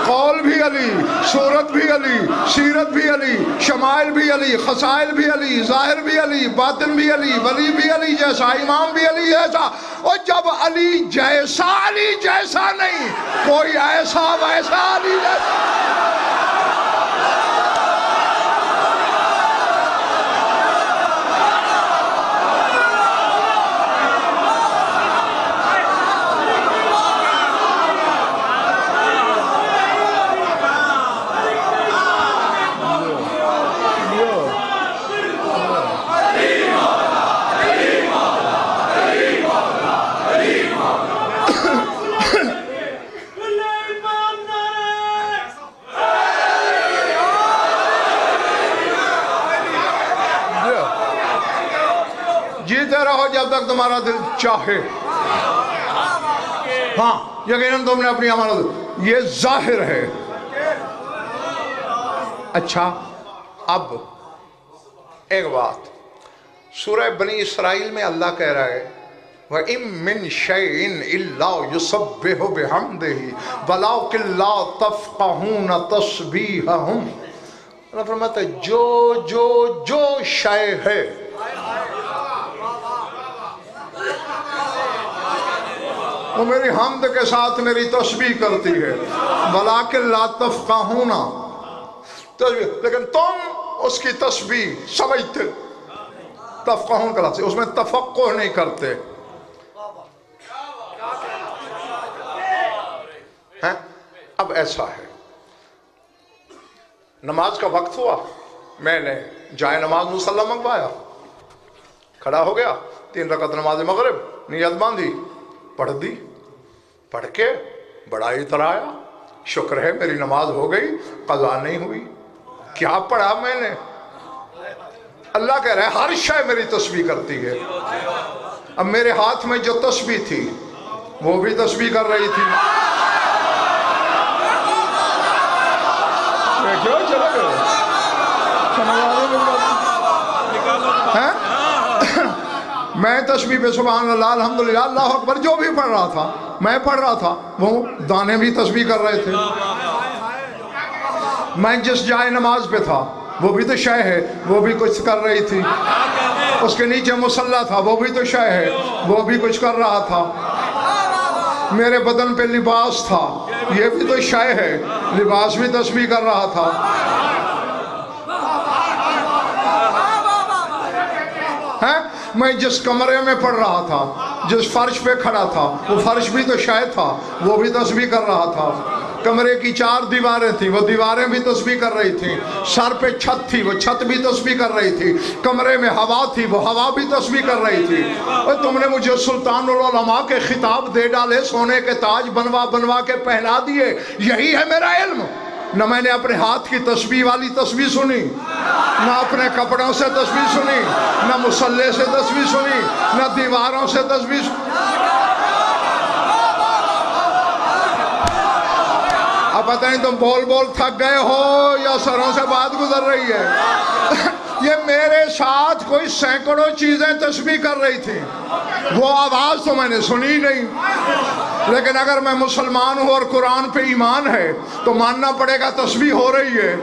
قول بھی علی، صورت بھی علی، سیرت بھی علی، شمائل بھی علی، خصائل بھی علی، ظاہر بھی علی، باطن بھی علی، ولی بھی علی جیسا، امام بھی علی جیسا۔ اور جب علی جیسا نہیں، کوئی ایسا ویسا علی جیسا۔ جیتے رہو جب تک تمہارا دل چاہے۔ ہاں یقیناً تم نے اپنی امانت، یہ ظاہر ہے۔ اچھا اب ایک بات، سورہ بنی اسرائیل میں اللہ کہہ رہا ہے وَإِن مِّن شَيْءٍ إِلَّا يُسَبِّحُ بِحَمْدِهِ وَلَٰكِن لَّا تَفْقَهُونَ تَسْبِيحَهُمْ۔ اللہ فرماتا ہے جو شے ہے، وہ میری حمد کے ساتھ میری تسبیح کرتی ہے، وَلَٰكِن لَّا تَفْقَهُونَ تسبیح، لیکن تم اس کی تسبیح سمجھتے، تفقہون کا لفظ اس میں تفقہ نہیں کرتے ہیں۔ اب ایسا ہے، نماز کا وقت ہوا، میں نے جائے نماز مصلی منگوایا، کھڑا ہو گیا، 3 رکعت نماز مغرب نیت باندھی، پڑھ دی، پڑھ کے بڑا اترایا، شکر ہے میری نماز ہو گئی، قضا نہیں ہوئی۔ کیا پڑھا میں نے؟ اللہ کہہ رہا ہے ہر شے میری تسبیح کرتی ہے۔ اب میرے ہاتھ میں جو تسبیح تھی وہ بھی تسبیح کر رہی تھی۔ کیوں چلا گئے؟ میں تسبیح پہ سبحان اللہ الحمدللہ اللہ اکبر جو بھی پڑھ رہا تھا، میں پڑھ رہا تھا، وہ دانے بھی تسبیح کر رہے تھے۔ میں جس جائے نماز پہ تھا وہ بھی تو شے ہے، وہ بھی کچھ کر رہی تھی۔ اس کے نیچے مصلی تھا، وہ بھی تو شے ہے، وہ بھی کچھ کر رہا تھا۔ میرے بدن پہ لباس تھا، یہ بھی تو شے ہے، لباس بھی تسبیح کر رہا تھا۔ میں جس کمرے میں پڑھ رہا تھا، جس فرش پہ کھڑا تھا، وہ فرش بھی تو شے تھا، وہ بھی تسبیح کر رہا تھا۔ کمرے کی 4 دیواریں تھیں، وہ دیواریں بھی تسبیح کر رہی تھیں۔ سر پہ چھت تھی، وہ چھت بھی تسبیح کر رہی تھی۔ کمرے میں ہوا تھی، وہ ہوا بھی تسبیح کر رہی تھی۔ اور تم نے مجھے سلطان العلماء کے خطاب دے ڈالے، سونے کے تاج بنوا بنوا کے پہنا دیے، یہی ہے میرا علم۔ نہ میں نے اپنے ہاتھ کی تسبیح والی تسبیح سنی، نہ اپنے کپڑوں سے تسبیح سنی، نہ مصلے سے تسبیح سنی، نہ دیواروں سے تسبیح سنی۔ اب پتہ نہیں تم بول بول تھک گئے ہو یا سروں سے بات گزر رہی ہے۔ یہ میرے ساتھ کوئی سینکڑوں چیزیں تسبیح کر رہی تھی، وہ آواز تو میں نے سنی نہیں، لیکن اگر میں مسلمان ہوں اور قرآن پہ ایمان ہے تو ماننا پڑے گا تسبیح ہو رہی ہے۔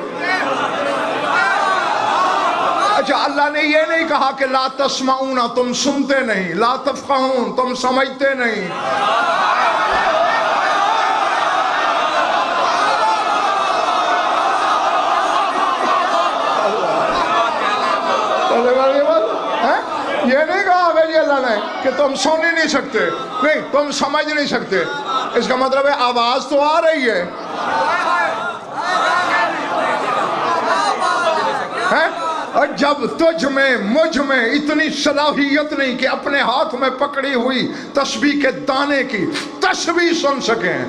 اچھا اللہ نے یہ نہیں کہا کہ لا تسمعون تم سنتے نہیں، لا تفقہون تم سمجھتے نہیں۔ یہ نہیں کہا بھائی اللہ نے کہ تم سن ہی نہیں سکتے، نہیں تم سمجھ نہیں سکتے۔ اس کا مطلب ہے آواز تو آ رہی ہے، اور جب تجھ میں مجھ میں اتنی صلاحیت نہیں کہ اپنے ہاتھ میں پکڑی ہوئی تسبیح کے دانے کی تسبیح سن سکیں،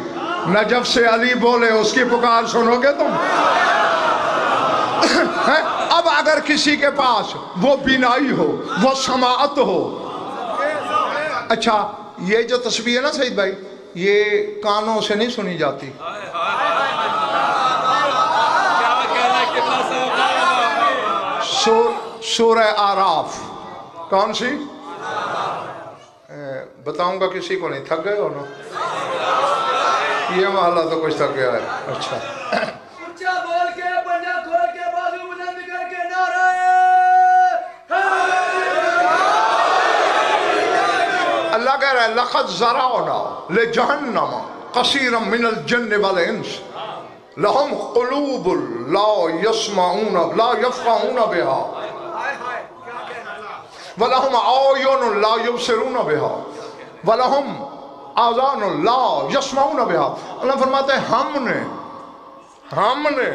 نجف سے علی بولے اس کی پکار سنو گے تم؟ اب اگر کسی کے پاس وہ بینائی ہو، وہ سماعت ہو، اچھا یہ جو تسبیح ہے نا سعید بھائی، یہ کانوں سے نہیں سنی جاتی، سورہ آراف کون سی بتاؤں گا، کسی کو نہیں، تھک گئے ہو نا؟ یہ محلہ تو کچھ تھک گیا ہے. اچھا اونچا بول کے پنجہ کھول کے بازو بلند کر کے نعرہ اللہ کہہ رہا ہے لَقَدْ زَرَعْنَا لِجَهَنَّمَ كَثِيرًا مِنَ الْجِنِّ وَالْإِنسِ لَهُمْ قُلُوبٌ لَا يَسْمَعُونَ لَا يَفْقَهُونَ بِهَا وَلَهُمْ أَعْيُنٌ لَا يُبْصِرُونَ بِهَا وَلَهُمْ آذَانٌ لَا يَسْمَعُونَ بِهَا. اللہ فرماتے ہیں ہم نے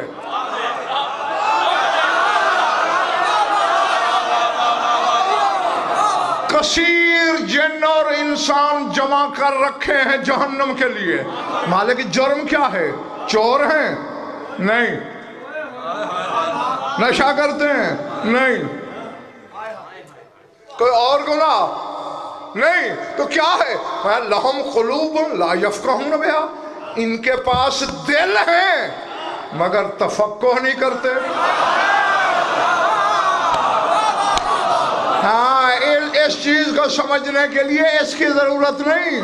کثیر جن اور انسان جمع کر رکھے ہیں جہنم کے لیے. مالک جرم کیا ہے؟ چور ہیں؟ نہیں. نشہ کرتے ہیں؟ نہیں. کوئی اور گناہ؟ نہیں. تو کیا ہے؟ لہم قلوب لا یفقہون بہا، ان کے پاس دل ہیں مگر تفقہ نہیں کرتے. ہاں اس چیز کو سمجھنے کے لیے اس کی ضرورت نہیں.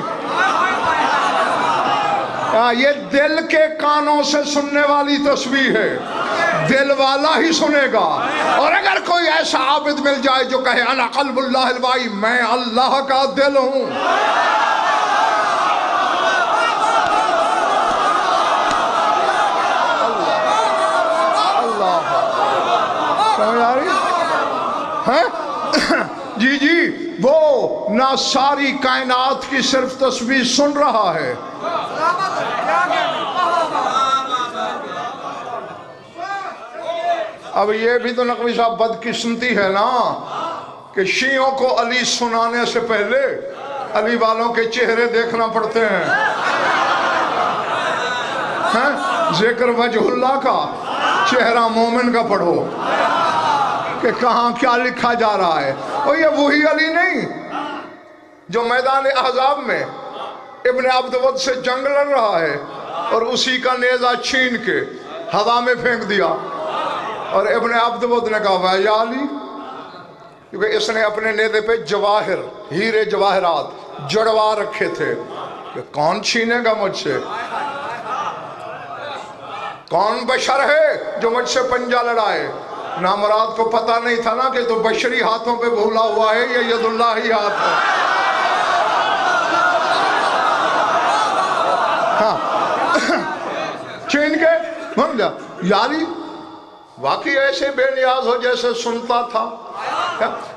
یہ دل کے کانوں سے سننے والی تسبیح ہے، دل والا ہی سنے گا. اور اگر کوئی ایسا عابد مل جائے جو کہے انا قلب اللہ الوائی، میں اللہ کا دل ہوں، اللہ سمجھ آ رہی ہے؟ جی وہ نہ ساری کائنات کی صرف تسبیح سن رہا ہے، اب یہ بھی تو نقوی صاحب بدقسمتی ہے نا کہ شیعوں کو علی سنانے سے پہلے علی والوں کے چہرے دیکھنا پڑتے ہیں. ذکر وجہ اللہ کا، چہرہ مومن کا پڑھو کہ کہاں کیا لکھا جا رہا ہے. اور یہ وہی علی نہیں جو میدان احزاب میں ابن عبدود سے جنگ لڑ رہا ہے اور اسی کا نیزہ چھین کے ہوا میں پھینک دیا، اور ابن عبدود نے کہا یا علی، کیونکہ اس نے اپنے نیزے پہ جواہر، ہیرے جواہرات جڑوا رکھے تھے کہ کون چھینے گا مجھ سے، کون بشر ہے جو مجھ سے پنجہ لڑائے. نامراد کو پتہ نہیں تھا نا کہ تو بشری ہاتھوں پہ بھولا ہوا ہے یا ید اللہ ہی ہاتھ ہے. ہاں چھین کے بھن جا یاری، واقعی ایسے بے نیاز ہو جیسے سنتا تھا.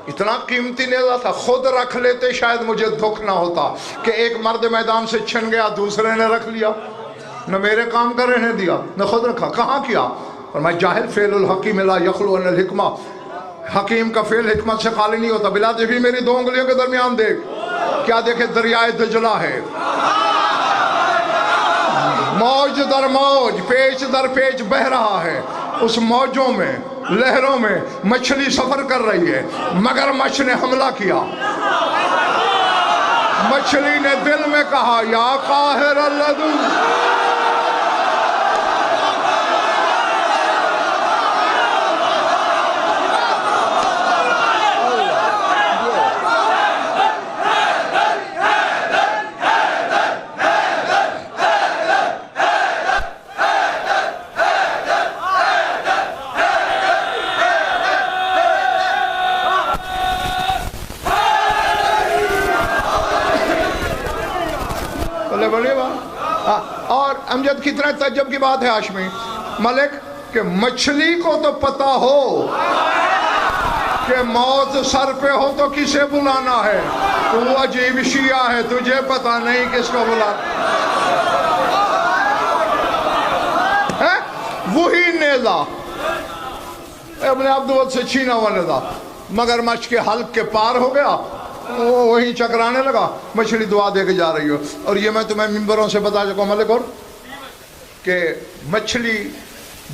اتنا قیمتی نیزہ تھا، خود رکھ لیتے شاید مجھے دکھ نہ ہوتا کہ ایک مرد میدان سے چھن گیا دوسرے نے رکھ لیا، نہ میرے کام کا رہنے دیا نہ خود رکھا. کہاں کیا؟ فرمایا جاہل فعل الحکیم لا یخلو عن الحکمہ، حکیم کا فعل حکمت سے خالی نہیں ہوتا. بلا دیکھی میری دو انگلیوں کے درمیان دیکھ، کیا دیکھے؟ دریائے دجلہ ہے، موج در موج پیچ در پیچ بہ رہا ہے. اس موجوں میں لہروں میں مچھلی سفر کر رہی ہے، مگر مچھ نے حملہ کیا. مچھلی نے دل میں کہا یا قاہر اللدو، اور امجد کتنا تعجب کی بات ہے ہاشمی ملک کہ مچھلی کو تو پتا ہو کہ موت سر پہ ہو تو کسے بلانا ہے، تو وہ عجیب شیعہ ہے، تجھے پتا نہیں کس کو بلانا ہے. وہی نیزہ ابن عبدالود سے چھینا ہوا نہ تھا، مگر مچھ کے حلق کے پار ہو گیا، وہ وہیں چکرانے لگا، مچھلی دعا دے کے جا رہی ہو۔ اور یہ میں تمہیں ممبروں سے بتا چکا ہوں ملک اور کہ مچھلی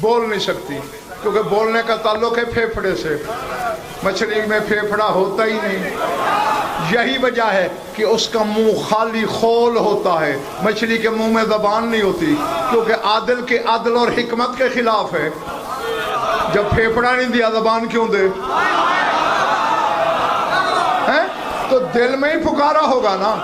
بول نہیں سکتی، کیونکہ بولنے کا تعلق ہے پھیپھڑے سے، مچھلی میں پھیپھڑا ہوتا ہی نہیں۔ یہی وجہ ہے کہ اس کا منہ خالی خول ہوتا ہے، مچھلی کے منہ میں زبان نہیں ہوتی، کیونکہ عادل کے عدل اور حکمت کے خلاف ہے۔ جب پھیپھڑا نہیں دیا زبان کیوں دے؟ تو دل میں ہی پکارا ہوگا نا۔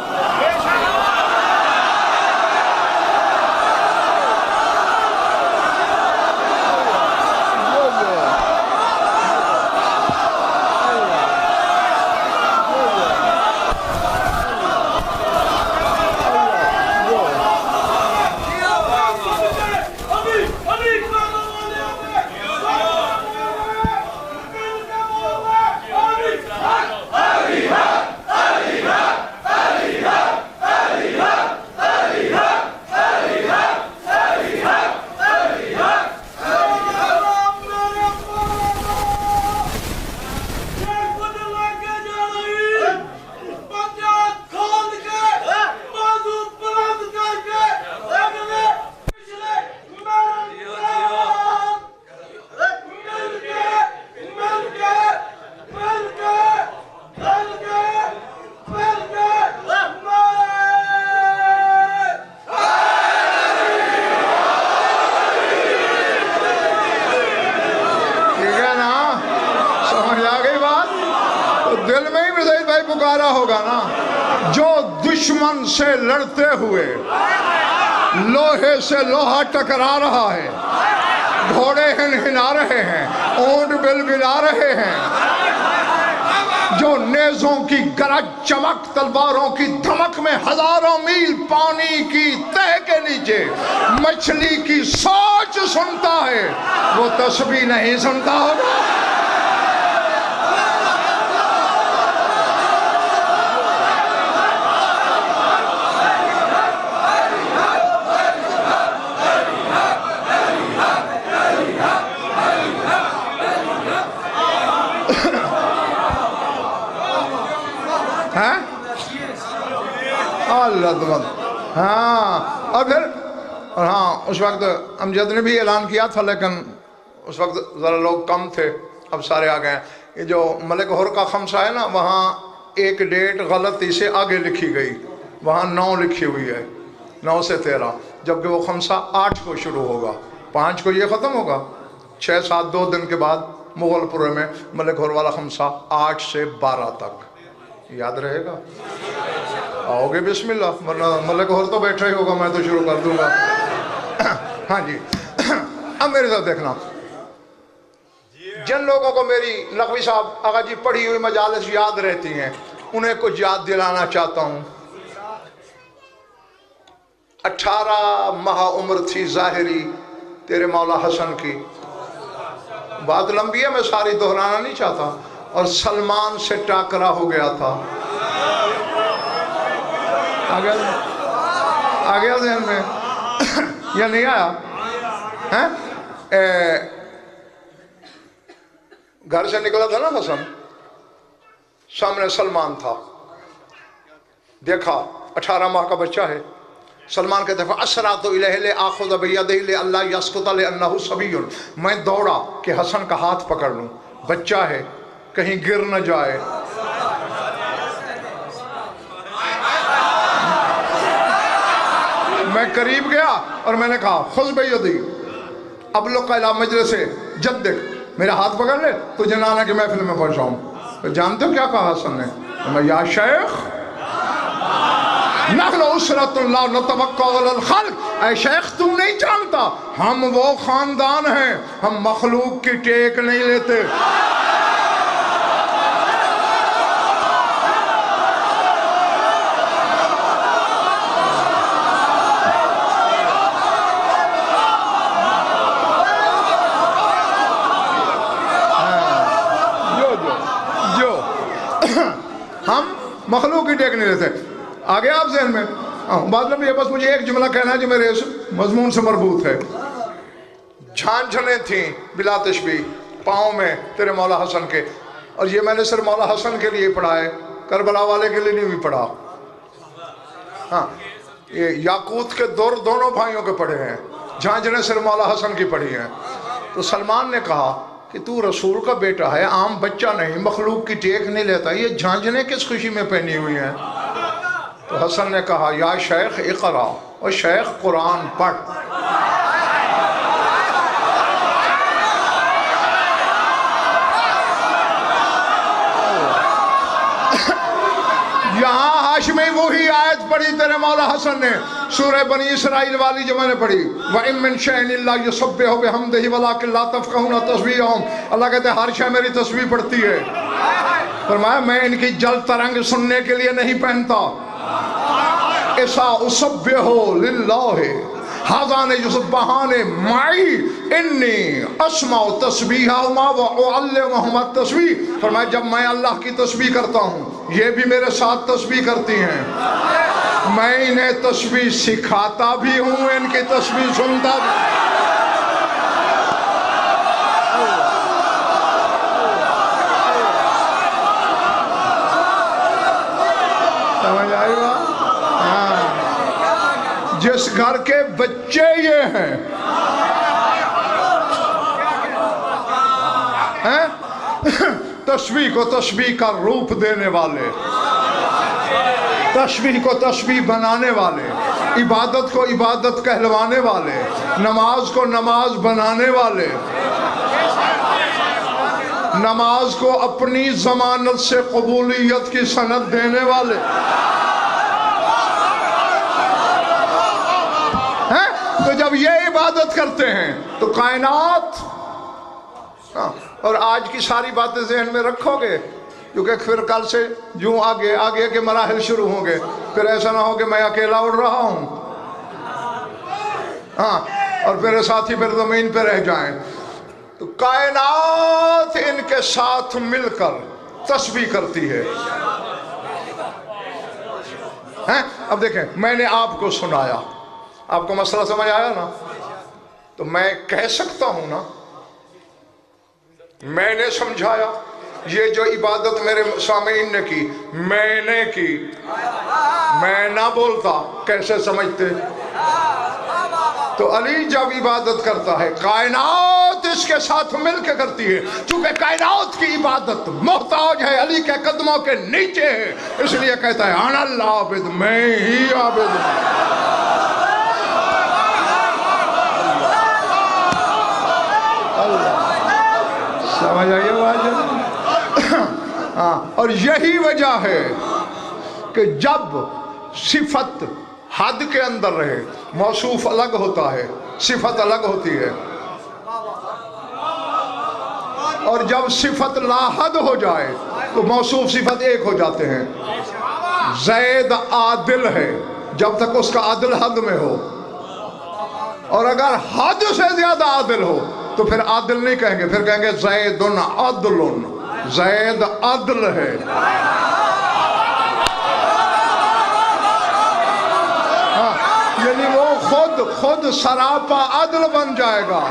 دل میں ہی مزید بھائی پکارا ہوگا نا۔ جو دشمن سے لڑتے ہوئے لوہے سے لوہا ٹکرا رہا ہے، گھوڑے ہنہنا رہے ہیں، اونٹ بلبلا رہے ہیں، جو نیزوں کی گرج چمک تلواروں کی دھمک میں ہزاروں میل پانی کی تہ کے نیچے مچھلی کی سوچ سنتا ہے، وہ تسبیح نہیں سنتا ہوگا۔ ہاں اور پھر اس وقت امجد نے بھی اعلان کیا تھا، لیکن اس وقت ذرا لوگ کم تھے، اب سارے آ گئے ہیں۔ یہ جو ملک ہور کا خمسہ ہے نا، وہاں ایک ڈیٹ غلطی سے آگے لکھی گئی، وہاں 9 لکھی ہوئی ہے، 9 سے 13، جبکہ وہ خمسہ 8 کو شروع ہوگا، 5 کو یہ ختم ہوگا، 6 7 2 دن کے بعد مغل پورے میں ملک ہور والا خمسہ 8 سے 12 تک یاد رہے گا۔ آؤ گے بسم اللہ، ورنہ ملک ہور تو بیٹھا ہی ہوگا، میں تو شروع کر دوں گا۔ ہاں جی، اب میرے ساتھ دیکھنا، جن لوگوں کو میری نقوی صاحب آقا جی پڑھی ہوئی مجالس یاد رہتی ہیں، انہیں کچھ یاد دلانا چاہتا ہوں۔ 18 ماہ عمر تھی ظاہری تیرے مولا حسن کی، بات لمبی ہے، میں ساری دہرانا نہیں چاہتا، اور سلمان سے ٹاکرا ہو گیا تھا۔ آ گیا ذہن میں یا نہیں آیا؟ گھر سے نکلا تھا نا حسن، سامنے سلمان تھا، دیکھا 18 ماہ کا بچہ ہے۔ سلمان کہتے ہیں فَأَسْرَعْتُ إِلَيْهِ لِأَخُذَ بِيَدِهِ لِأَلَّا يَسْقُطَ لِأَنَّهُ صَبِيٌّ، میں دوڑا کہ حسن کا ہاتھ پکڑ لوں، بچہ ہے، کہیں گر نہ جائے۔ میں قریب گیا اور میں نے کہا خُذْ بِيَدِي أَبْلُغْ إِلَىٰ مَجْلِسِ جَدِّكَ، میرا ہاتھ پکڑ لے، تجھے نانا کی محفل میں پہنچاؤں۔ جانتے ہو کیا کہا حسن نے؟ میں یا شیخ نحن اسرۃ لا نتوکل علی الخلق، اے شیخ تم نہیں جانتا ہم وہ خاندان ہیں، ہم مخلوق کی ٹیک نہیں لیتے۔ ہم مخلوق کی ٹیک نہیں لیتے۔ آگے آپ ذہن میں مطلب یہ، بس مجھے ایک جملہ کہنا ہے جو میرے اس مضمون سے مربوط ہے۔ جھانجھنیں تھیں بلا تشبیہ، پاؤں میں تیرے مولا حسن کے. اور یہ میں نے صرف مولا حسن کے لیے پڑھا ہے، کربلا والے کے لیے نہیں بھی پڑھا. ہاں یہ یاقوت کے دونوں بھائیوں کے پڑھے ہیں، جھانجھنے صرف مولا حسن کی پڑھی ہیں. تو سلمان نے کہا کہ تو رسول کا بیٹا ہے، عام بچہ نہیں، مخلوق کی ٹیک نہیں لیتا، یہ جھانجھنے کس خوشی میں پہنی ہوئی ہیں؟ تو حسن نے کہا یا شیخ اقرا، اور شیخ قرآن پڑھ. یہاں ہاشمی وہی آیت پڑھی تیرے مولا حسن نے، سورہ بنی اسرائیل والی جو میں نے پڑھی، وَإِن مِّن شَيْءٍ إِلَّا يُسَبِّحُ بِحَمْدِهِ وَلَٰكِن لَّا تَفْقَهُونَ تَسْبِيحَهُم. اللہ کہتے ہیں ہر شے میری تسبیح پڑھتی ہے. فرمایا میں ان کی جل ترنگ سننے کے لیے نہیں پہنتا. ایسا اُسَبِّحُ لِلَّهِ حاضان یسبحان معی انی اسمع تسبیحہما وَأُعَلِّمُهُمَا التسبیح. فرمایا جب میں اللہ کی تسبیح کرتا ہوں یہ بھی میرے ساتھ تسبیح کرتی ہیں، میں انہیں تسبیح سکھاتا بھی ہوں، ان کی تسبیح سنتا بھی. سمجھ آئی بات؟ جس گھر کے بچے یہ ہیں تسبیح کو تسبیح کا روپ دینے والے، تسبیح کو تسبیح بنانے والے، عبادت کو عبادت کہلوانے والے، نماز کو نماز بنانے والے، نماز کو اپنی ضمانت سے قبولیت کی سند دینے والے. تو جب یہ عبادت کرتے ہیں تو کائنات، اور آج کی ساری باتیں ذہن میں رکھو گے کیونکہ پھر کل سے جو آگے کے مراحل شروع ہوں گے، پھر ایسا نہ ہو کہ میں اکیلا اڑ رہا ہوں ہاں اور میرے ساتھی پھر زمین پہ رہ جائیں. تو کائنات ان کے ساتھ مل کر تسبیح کرتی ہے. اب دیکھیں میں نے آپ کو سنایا، آپ کو مسئلہ سمجھ آیا نا؟ تو میں کہہ سکتا ہوں نا میں نے سمجھایا. یہ جو عبادت میرے سامعین نے کی میں نے کی، میں نہ بولتا کیسے سمجھتے؟ تو علی جب عبادت کرتا ہے کائنات اس کے ساتھ مل کے کرتی ہے. چونکہ کائنات کی عبادت محتاج ہے علی کے قدموں کے نیچے ہے، اس لیے کہتا ہے انا العابد، میں ہی عابد ہوں. سمجھ آئیے واجب؟ ہاں اور یہی وجہ ہے کہ جب صفت حد کے اندر رہے موصوف الگ ہوتا ہے، صفت الگ ہوتی ہے، اور جب صفت لا حد ہو جائے تو موصوف صفت ایک ہو جاتے ہیں. زید عادل ہے جب تک اس کا عدل حد میں ہو، اور اگر حد سے زیادہ عادل ہو تو پھر عادل نہیں کہیں گے، پھر کہیں گے زید عدل، زید عدل ہے. یعنی وہ خود سراپا عدل بن جائے گا.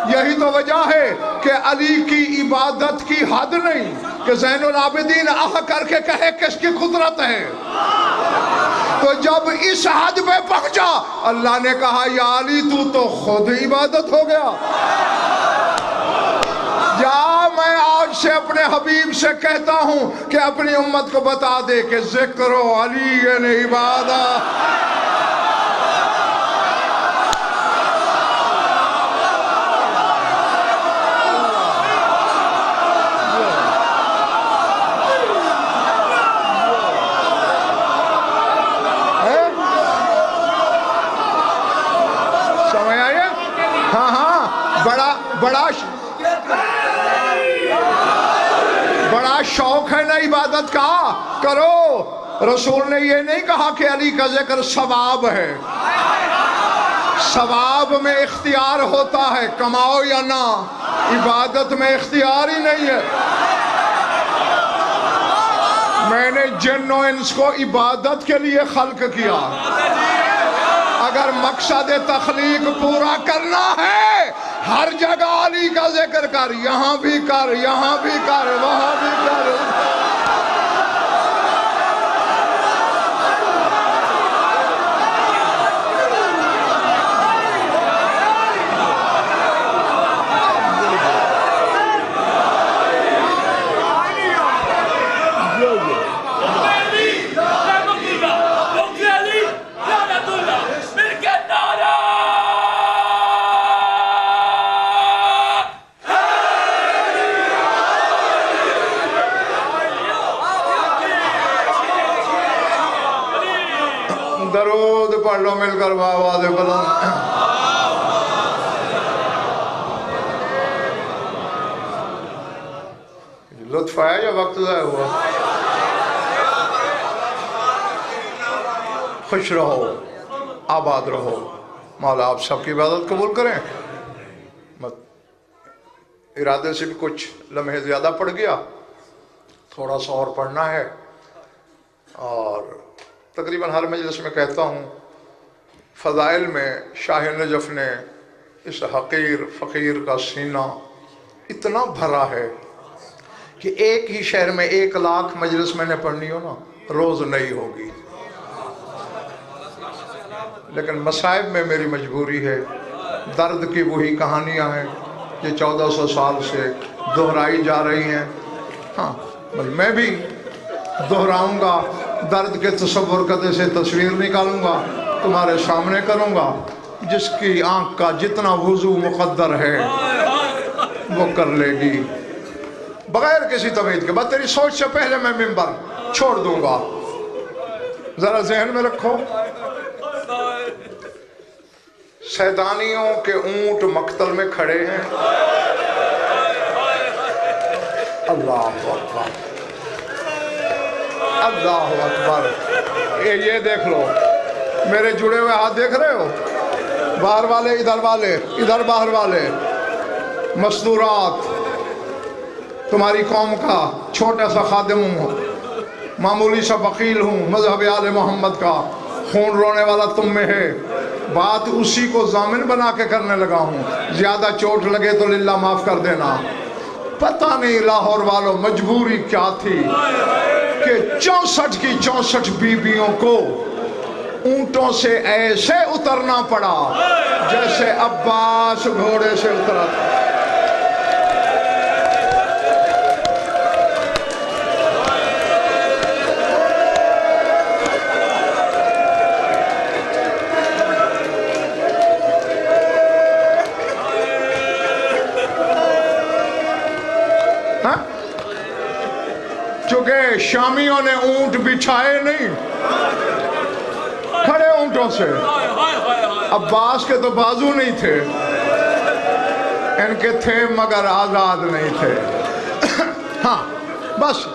یہی تو وجہ ہے کہ علی کی عبادت کی حد نہیں کہ زین العابدین آہ کر کے کہے کس کی قدرت ہے. تو جب اس حد پہ پہنچا اللہ نے کہا یا علی تو خود عبادت ہو گیا. یا میں آج سے اپنے حبیب سے کہتا ہوں کہ اپنی امت کو بتا دے کہ ذکر علی یعنی عبادت. بڑا شوق ہے نا عبادت کا، کرو. رسول نے یہ نہیں کہا کہ علی کا ذکر ثواب ہے، ثواب میں اختیار ہوتا ہے، کماؤ یا نہ. عبادت میں اختیار ہی نہیں ہے. میں نے جن و انس کو عبادت کے لیے خلق کیا. اگر مقصد تخلیق پورا کرنا ہے ہر جگہ علی کا ذکر کر، یہاں بھی کر، یہاں بھی کر، وہاں بھی کر۔ درود پڑھ لو مل کر آواز بلند۔ لطف آیا یا وقت ضائع ہوا؟ خوش رہو، آباد رہو، مولا آپ سب کی عبادت قبول کریں۔ ارادے سے بھی کچھ لمحے زیادہ پڑ گیا، تھوڑا سا اور پڑھنا ہے، اور تقریباً ہر مجلس میں کہتا ہوں، فضائل میں شاہ نجف نے اس حقیر فقیر کا سینہ اتنا بھرا ہے کہ ایک ہی شہر میں 1,00,000 مجلس میں نے پڑھنی ہو نا، روز نہیں ہوگی۔ لیکن مصائب میں میری مجبوری ہے، درد کی وہی کہانیاں ہیں جو 1400 سال سے دہرائی جا رہی ہیں۔ ہاں میں بھی دہراؤں گا، درد کے تصور قدے سے تصویر نکالوں گا، تمہارے سامنے کروں گا۔ جس کی آنکھ کا جتنا وضو مقدر ہے وہ کر لے گی، بغیر کسی تمہید کے۔ بس تیری سوچ سے پہلے میں منبر چھوڑ دوں گا، ذرا ذہن میں رکھو۔ سیدانیوں کے اونٹ مقتل میں کھڑے ہیں۔ اللہ اکبر، اللہ اکبر۔ یہ دیکھ لو، میرے جڑے ہوئے ہاتھ دیکھ رہے ہو؟ باہر والے، ادھر والے، ادھر باہر والے، مستورات۔ تمہاری قوم کا چھوٹا سا خادم ہوں، معمولی سا وکیل ہوں، مذہب آل محمد کا۔ خون رونے والا تم میں ہے، بات اسی کو ضامن بنا کے کرنے لگا ہوں۔ زیادہ چوٹ لگے تو للہ معاف کر دینا۔ پتہ نہیں لاہور والوں مجبوری کیا تھی کہ 64 کی 64 بیویوں کو اونٹوں سے ایسے اترنا پڑا جیسے عباس گھوڑے سے اترا تھا۔ چونکہ شامیوں نے اونٹ بچھائے نہیں، کھڑے اونٹوں سے۔ عباس کے تو بازو نہیں تھے، ان کے تھے مگر آزاد نہیں تھے۔ ہاں بس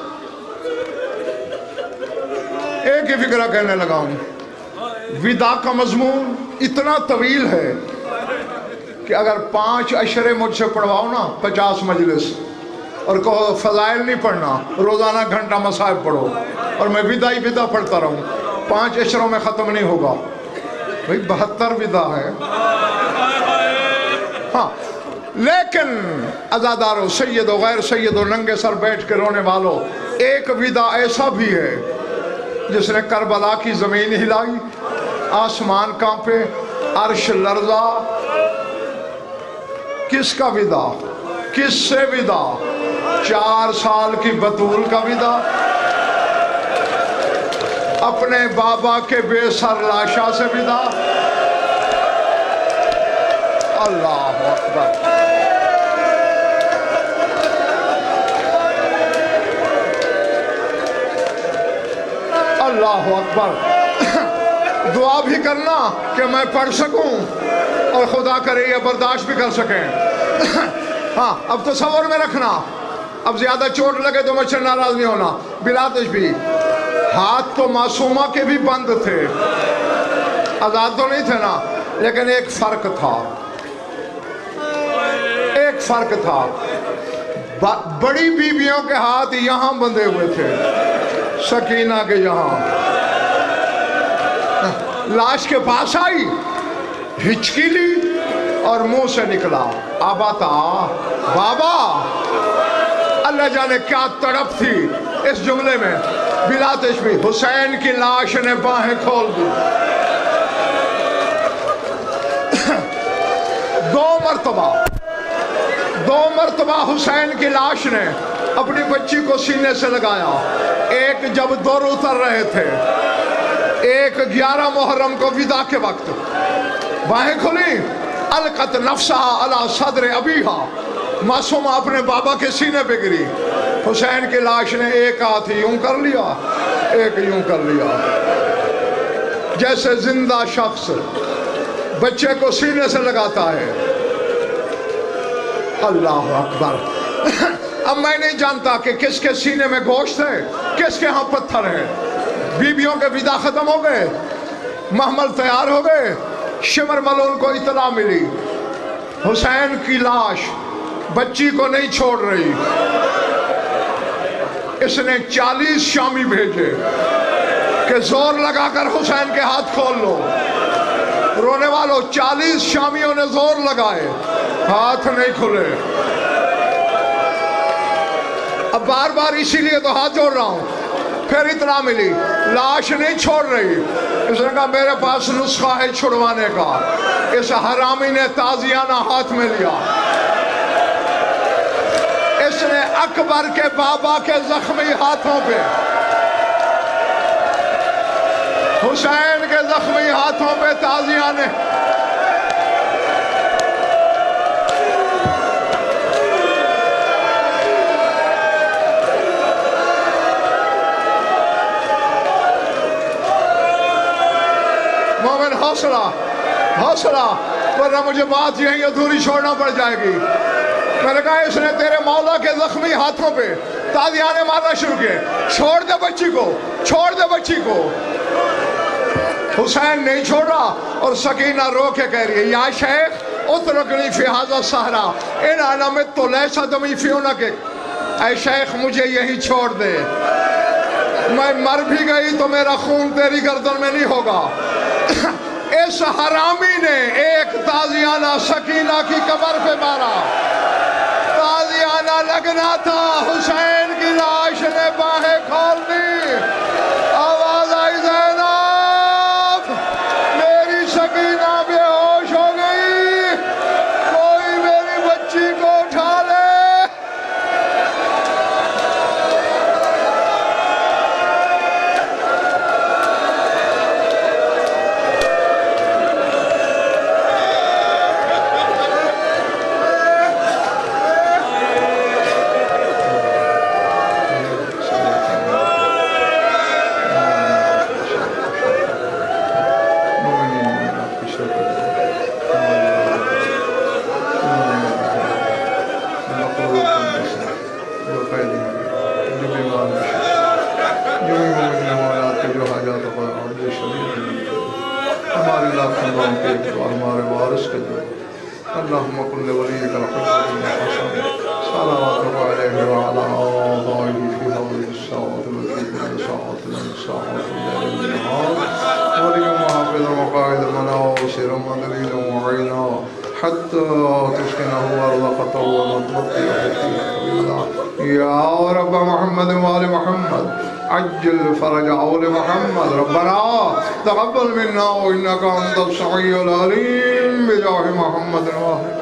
ایک ہی فکرہ کہنے لگا ہوں، وداع کا مضمون اتنا طویل ہے کہ اگر 5 اشرے مجھ سے پڑھواؤ نا 50 مجلس، اور کہو فضائل نہیں پڑھنا، روزانہ گھنٹہ مصائب پڑھو، اور میں وداع ہی وداع پڑھتا رہوں، 5 اشروں میں ختم نہیں ہوگا۔ بھئی 72 وداع ہے۔ ہاں لیکن عزادارو، سید و غیر سید و ننگے سر بیٹھ کے رونے والوں، ایک وداع ایسا بھی ہے جس نے کربلا کی زمین ہلائی، آسمان کانپے، عرش لرزا۔ کس کا وداع؟ کس سے وداع؟ 4 سال کی بطول کا وداع، اپنے بابا کے بے سر لاشا سے وداع۔ اللہ اکبر۔ اللہ اکبر۔ دعا بھی کرنا کہ میں پڑھ سکوں، اور خدا کرے یہ برداشت بھی کر سکیں۔ ہاں اب تصور میں رکھنا، اب زیادہ چوٹ لگے تو مجھ سے ناراض نہیں ہونا۔ بلا تشبیہ، ہاتھ تو معصومہ کے بھی بند تھے، آزاد تو نہیں تھے نا، لیکن ایک فرق تھا، ایک فرق تھا۔ بڑی بیویوں کے ہاتھ یہاں بندھے ہوئے تھے، سکینہ کے یہاں۔ لاش کے پاس آئی، ہچکی لی، اور منہ سے نکلا آباتا بابا. اللہ جانے کیا تڑپ تھی اس جملے میں. بلا تشبیہ حسین کی لاش نے باہیں کھول دی. دو مرتبہ حسین کی لاش نے اپنی بچی کو سینے سے لگایا. ایک جب دور اتر رہے تھے, ایک 11 محرم کو ودا کے وقت. باہیں کھلی, القت نفسها علی صدر ابیہا, معصومہ اپنے بابا کے سینے پہ گری. حسین کی لاش نے ایک ہاتھ یوں کر لیا, ایک یوں کر لیا, جیسے زندہ شخص بچے کو سینے سے لگاتا ہے. اللہ اکبر. اب میں نہیں جانتا کہ کس کے سینے میں گوشت ہے, کس کے ہاں پتھر ہے. بیویوں کے ودا ختم ہو گئے, محمل تیار ہو گئے. شمر ملون کو اطلاع ملی حسین کی لاش بچی کو نہیں چھوڑ رہی. اس نے 40 شامی بھیجے کہ زور لگا کر حسین کے ہاتھ کھول لو. رونے والوں 40 شامیوں نے زور لگائے, ہاتھ نہیں کھلے. اب بار بار اسی لیے تو ہاتھ جوڑ رہا ہوں. پھر اطلاع ملی لاش نہیں چھوڑ رہی. اس نے کہا میرے پاس نسخہ ہے چھڑوانے کا. اس حرامی نے تازیانہ ہاتھ میں لیا. اس نے اکبر کے بابا کے زخمی ہاتھوں پہ, حسین کے زخمی ہاتھوں پہ تازیانے. مومن حوصلہ, حوصلہ, ورنہ مجھے بات یہیں ادھوری چھوڑنا پڑ جائے گی. میں نے کہا اس نے تیرے مولا کے زخمی ہاتھوں پہ تازیانے مارنا شروع کیے. چھوڑ دے بچی کو, چھوڑ دے بچی کو. حسین نہیں چھوڑا اور سکینہ رو کے کہہ رہی ہے یا شیخ اترکنی فی ھذا الصحرا ان انا مت لیس دمی فی عنقک. اے شیخ مجھے یہی چھوڑ دے, میں مر بھی گئی تو میرا خون تیری گردن میں نہیں ہوگا. اس حرامی نے ایک تازیانہ سکینہ کی کمر پہ مارا. تازیانہ لگنا تھا, حسین کی لاش نے باہیں کھول دی. آواز آئی زینب, میری سکینہ بے ہوش ہو گئی, کوئی میری بچی کو اٹھا لے. ہمارے وارث کے جو اللہم کل ولیک الحسن الحسن صلوات علیہ وعلا آبائہ فی حول الساعۃ والفی ساعۃ الساعۃ الليل والنهار ولی محافظ وقائد مناصر مدلیل وعینا حتی تسکنہ ارضقت ومتمتع یا رب محمد وآل محمد عجل فرج اول محمد. ربنا تقبل منا وانك انت السميع العليم بجاه محمد وآله